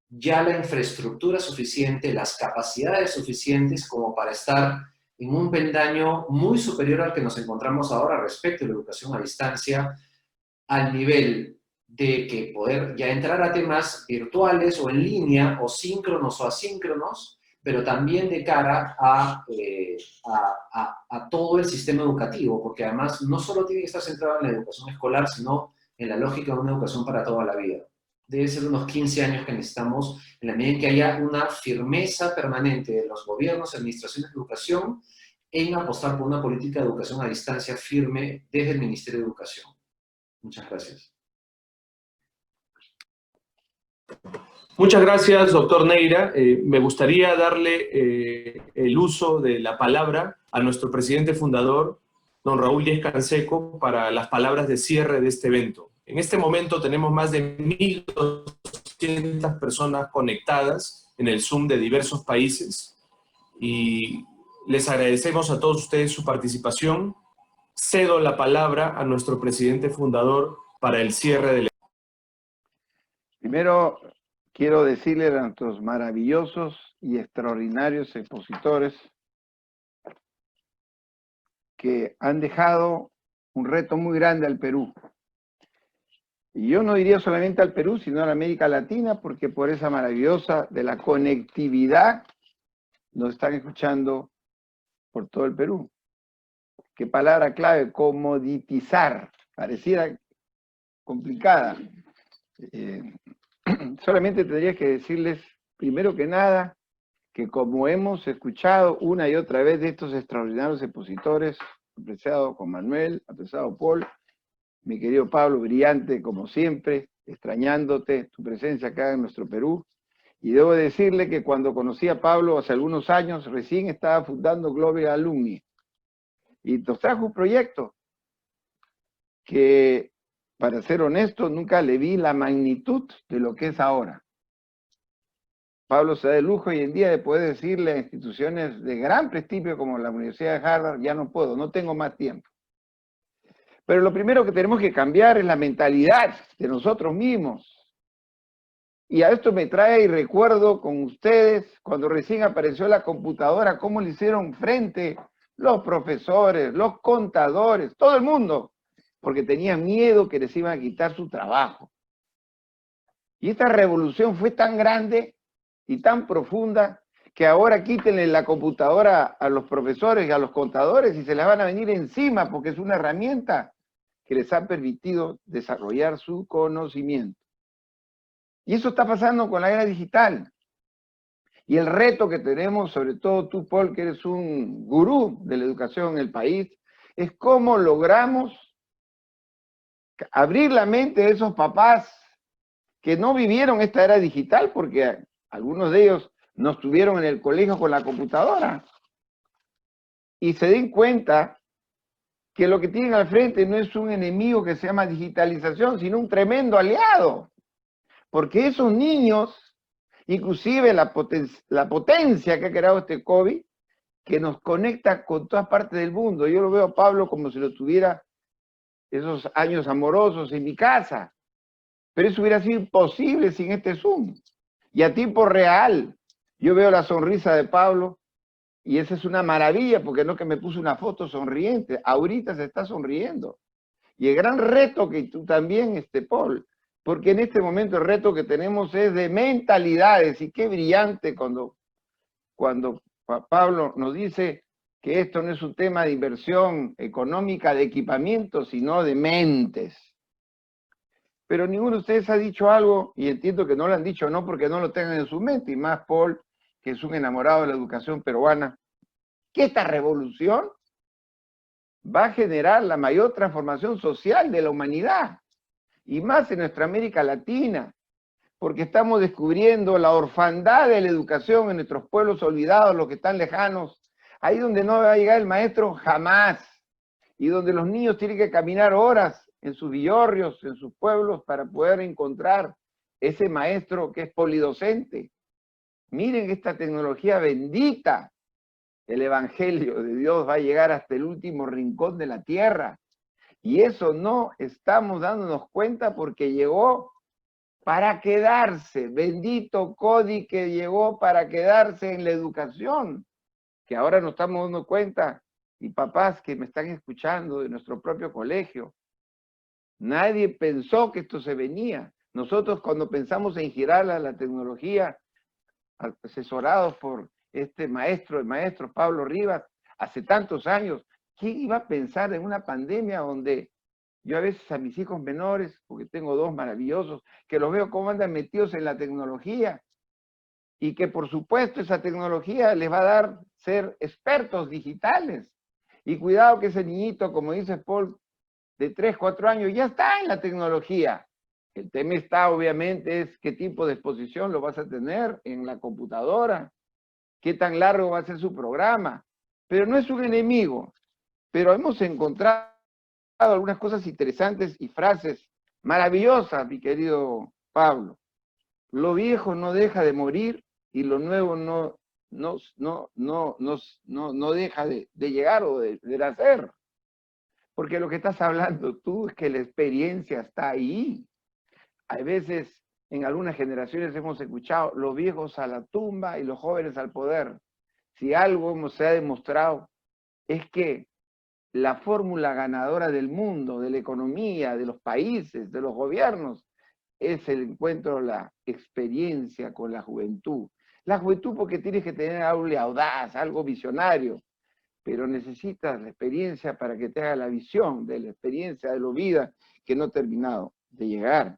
D: ya la infraestructura suficiente, las capacidades suficientes como para estar en un peldaño muy superior al que nos encontramos ahora respecto a la educación a distancia, al nivel de que poder ya entrar a temas virtuales o en línea, o síncronos o asíncronos, pero también de cara a todo el sistema educativo, porque además no solo tiene que estar centrado en la educación escolar, sino en la lógica de una educación para toda la vida. Debe ser unos 15 años que necesitamos, en la medida en que haya una firmeza permanente de los gobiernos y administraciones de educación en apostar por una política de educación a distancia firme desde el Ministerio de Educación. Muchas gracias.
B: Muchas gracias, doctor Neira. Me gustaría darle el uso de la palabra a nuestro presidente fundador, don Raúl Díez Canseco, para las palabras de cierre de este evento. En este momento tenemos más de 1.200 personas conectadas en el Zoom de diversos países y les agradecemos a todos ustedes su participación. Cedo la palabra a nuestro presidente fundador para el cierre del evento.
A: Primero, quiero decirle a nuestros maravillosos y extraordinarios expositores que han dejado un reto muy grande al Perú. Y yo no diría solamente al Perú, sino a la América Latina, porque por esa maravillosa de la conectividad nos están escuchando por todo el Perú. Qué palabra clave, comoditizar, pareciera complicada. Solamente tendría que decirles, primero que nada, que como hemos escuchado una y otra vez de estos extraordinarios expositores, apreciado Juan Manuel, apreciado Paul, mi querido Pablo, brillante como siempre, extrañándote tu presencia acá en nuestro Perú. Y debo decirle que cuando conocí a Pablo hace algunos años, recién estaba fundando Global Alumni. Y nos trajo un proyecto que, para ser honesto, nunca le vi la magnitud de lo que es ahora. Pablo se da el lujo hoy en día de poder decirle a instituciones de gran prestigio como la Universidad de Harvard, ya no puedo, no tengo más tiempo. Pero lo primero que tenemos que cambiar es la mentalidad de nosotros mismos. Y a esto me trae y recuerdo con ustedes, cuando recién apareció la computadora, cómo le hicieron frente los profesores, los contadores, todo el mundo, porque tenían miedo que les iban a quitar su trabajo. Y esta revolución fue tan grande y tan profunda que ahora quítenle la computadora a los profesores y a los contadores y se les van a venir encima porque es una herramienta que les ha permitido desarrollar su conocimiento. Y eso está pasando con la era digital. Y el reto que tenemos, sobre todo tú, Paul, que eres un gurú de la educación en el país, es cómo logramos abrir la mente de esos papás que no vivieron esta era digital, porque algunos de ellos no estuvieron en el colegio con la computadora, y se den cuenta que lo que tienen al frente no es un enemigo que se llama digitalización, sino un tremendo aliado. Porque esos niños, inclusive la potencia que ha creado este COVID, que nos conecta con todas partes del mundo. Yo lo veo a Pablo como si lo tuviera esos años amorosos en mi casa. Pero eso hubiera sido imposible sin este Zoom. Y a tiempo real, yo veo la sonrisa de Pablo y esa es una maravilla, porque no que me puso una foto sonriente, ahorita se está sonriendo. Y el gran reto que tú también, Paul, porque en este momento el reto que tenemos es de mentalidades, y qué brillante cuando Pablo nos dice que esto no es un tema de inversión económica de equipamiento, sino de mentes. Pero ninguno de ustedes ha dicho algo, y entiendo que no lo han dicho, no porque no lo tengan en su mente, y más Paul, que es un enamorado de la educación peruana, que esta revolución va a generar la mayor transformación social de la humanidad, y más en nuestra América Latina, porque estamos descubriendo la orfandad de la educación en nuestros pueblos olvidados, los que están lejanos, ahí donde no va a llegar el maestro jamás, y donde los niños tienen que caminar horas en sus villorrios, en sus pueblos, para poder encontrar ese maestro que es polidocente. Miren esta tecnología bendita. El Evangelio de Dios va a llegar hasta el último rincón de la tierra. Y eso no estamos dándonos cuenta porque llegó para quedarse. Bendito CODI que llegó para quedarse en la educación, que ahora nos estamos dando cuenta, y papás que me están escuchando de nuestro propio colegio, nadie pensó que esto se venía. Nosotros cuando pensamos en girar a la tecnología, asesorados por este maestro, el maestro Pablo Rivas, hace tantos años, ¿quién iba a pensar en una pandemia donde yo a veces a mis hijos menores, porque tengo dos maravillosos, que los veo cómo andan metidos en la tecnología, y que por supuesto esa tecnología les va a dar ser expertos digitales? Y cuidado que ese niñito, como dice Paul, de 3, 4 años, ya está en la tecnología. El tema está, obviamente, es qué tipo de exposición lo vas a tener en la computadora, qué tan largo va a ser su programa. Pero no es un enemigo. Pero hemos encontrado algunas cosas interesantes y frases maravillosas, mi querido Pablo. Lo viejo no deja de morir y lo nuevo no deja de llegar o de nacer. Porque lo que estás hablando tú es que la experiencia está ahí. Hay veces, en algunas generaciones hemos escuchado los viejos a la tumba y los jóvenes al poder. Si algo se ha demostrado es que la fórmula ganadora del mundo, de la economía, de los países, de los gobiernos, es el encuentro, la experiencia con la juventud. La juventud porque tienes que tener algo audaz, algo visionario, pero necesitas la experiencia para que te haga la visión de la experiencia de la vida que no ha terminado de llegar.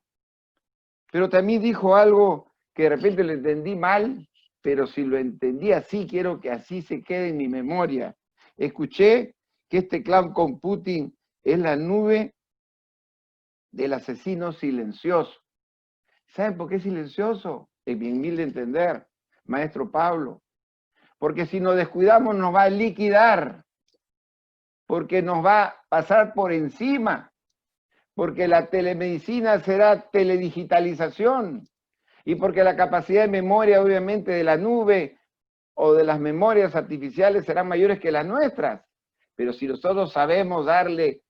A: Pero también dijo algo que de repente lo entendí mal, pero si lo entendí así, quiero que así se quede en mi memoria. Escuché que este cloud computing es la nube del asesino silencioso. ¿Saben por qué es silencioso? En mi humilde entender, maestro Pablo. Porque si nos descuidamos nos va a liquidar, porque nos va a pasar por encima, porque la telemedicina será teledigitalización, y porque la capacidad de memoria, obviamente, de la nube o de las memorias artificiales serán mayores que las nuestras. Pero si nosotros sabemos darle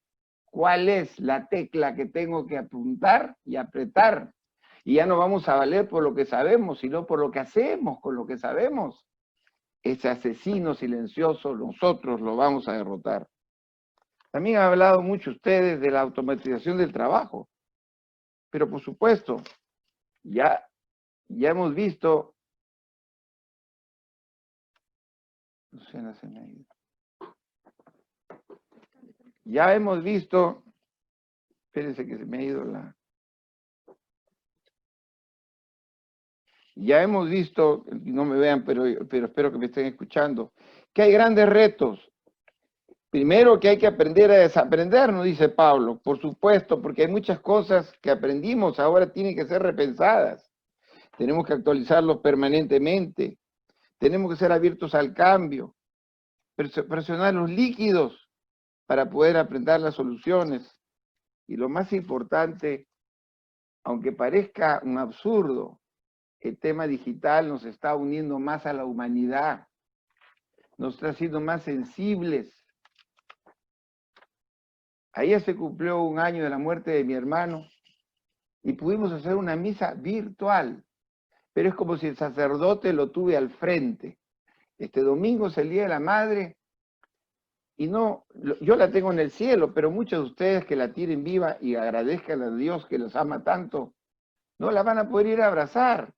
A: cuál es la tecla que tengo que apuntar y apretar, y ya no vamos a valer por lo que sabemos, sino por lo que hacemos con lo que sabemos, ese asesino silencioso nosotros lo vamos a derrotar. También han hablado mucho ustedes de la automatización del trabajo, pero por supuesto, ya hemos visto, Lucena se me ha ido. Ya hemos visto, espérense que se me ha ido la... Ya hemos visto, no me vean, pero espero que me estén escuchando, que hay grandes retos. Primero que hay que aprender a desaprender, nos dice Pablo, por supuesto, porque hay muchas cosas que aprendimos, ahora tienen que ser repensadas. Tenemos que actualizarlos permanentemente, tenemos que ser abiertos al cambio, presionar los líquidos para poder aprender las soluciones. Y lo más importante, aunque parezca un absurdo, el tema digital nos está uniendo más a la humanidad, nos está haciendo más sensibles. Ayer se cumplió 1 año de la muerte de mi hermano y pudimos hacer una misa virtual, pero es como si el sacerdote lo tuve al frente. Este domingo es el Día de la Madre y no, yo la tengo en el cielo, pero muchos de ustedes que la tienen viva y agradezcan a Dios que los ama tanto, no la van a poder ir a abrazar,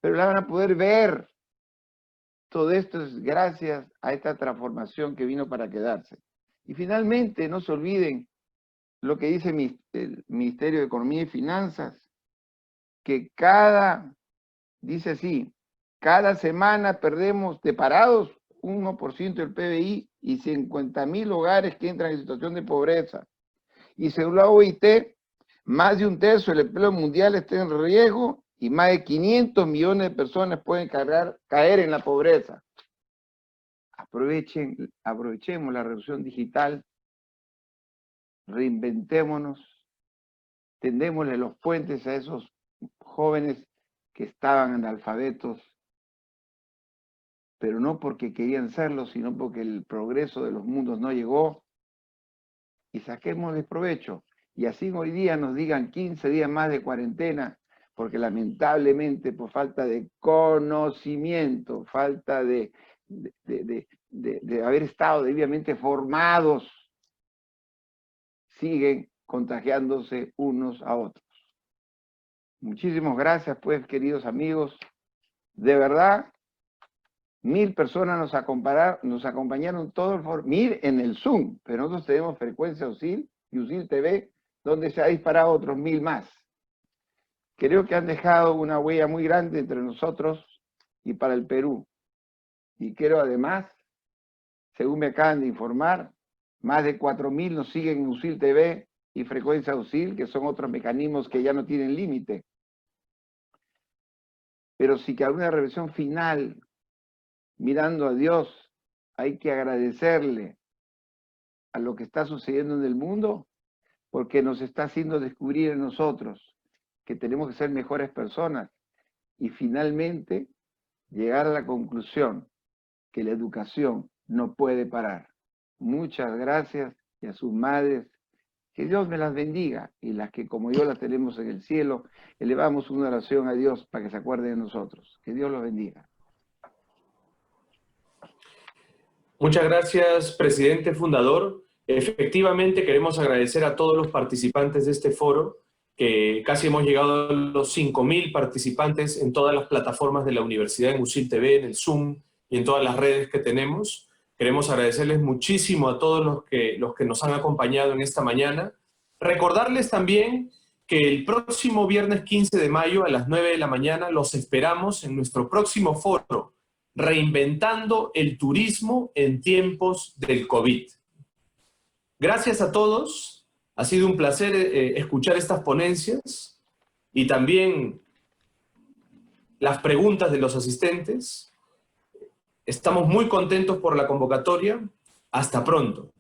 A: pero la van a poder ver. Todo esto es gracias a esta transformación que vino para quedarse. Y finalmente, no se olviden lo que dice el Ministerio de Economía y Finanzas, que dice así, cada semana perdemos de parados 1% del PBI y 50.000 hogares que entran en situación de pobreza. Y según la OIT, más de un tercio del empleo mundial está en riesgo y más de 500 millones de personas pueden caer en la pobreza. Aprovechemos la revolución digital, reinventémonos, tendémosle los puentes a esos jóvenes que estaban analfabetos, pero no porque querían serlo, sino porque el progreso de los mundos no llegó, y saquémosle provecho. Y así hoy día nos digan 15 días más de cuarentena, porque lamentablemente por falta de conocimiento, falta de haber estado debidamente formados, siguen contagiándose unos a otros. Muchísimas gracias, pues, queridos amigos. De verdad, 1000 personas nos acompañaron todo el foro, 1000 en el Zoom, pero nosotros tenemos frecuencia USIL y USIL TV, donde se ha disparado otros 1000 más. Creo que han dejado una huella muy grande entre nosotros y para el Perú. Y creo además, según me acaban de informar, más de 4000 nos siguen en USIL TV y frecuencia USIL, que son otros mecanismos que ya no tienen límite. Pero sí que alguna revisión final, mirando a Dios, hay que agradecerle a lo que está sucediendo en el mundo, porque nos está haciendo descubrir en nosotros que tenemos que ser mejores personas y finalmente llegar a la conclusión que la educación no puede parar. Muchas gracias, y a sus madres, que Dios me las bendiga, y las que como yo las tenemos en el cielo, elevamos una oración a Dios para que se acuerde de nosotros. Que Dios los bendiga.
B: Muchas gracias, presidente fundador. Efectivamente, queremos agradecer a todos los participantes de este foro, que casi hemos llegado a los 5000 participantes en todas las plataformas de la universidad, en USIL TV, en el Zoom y en todas las redes que tenemos. Queremos agradecerles muchísimo a todos los que nos han acompañado en esta mañana. Recordarles también que el próximo viernes 15 de mayo a las 9 de la mañana los esperamos en nuestro próximo foro, Reinventando el turismo en tiempos del COVID. Gracias a todos. Ha sido un placer escuchar estas ponencias y también las preguntas de los asistentes. Estamos muy contentos por la convocatoria. Hasta pronto.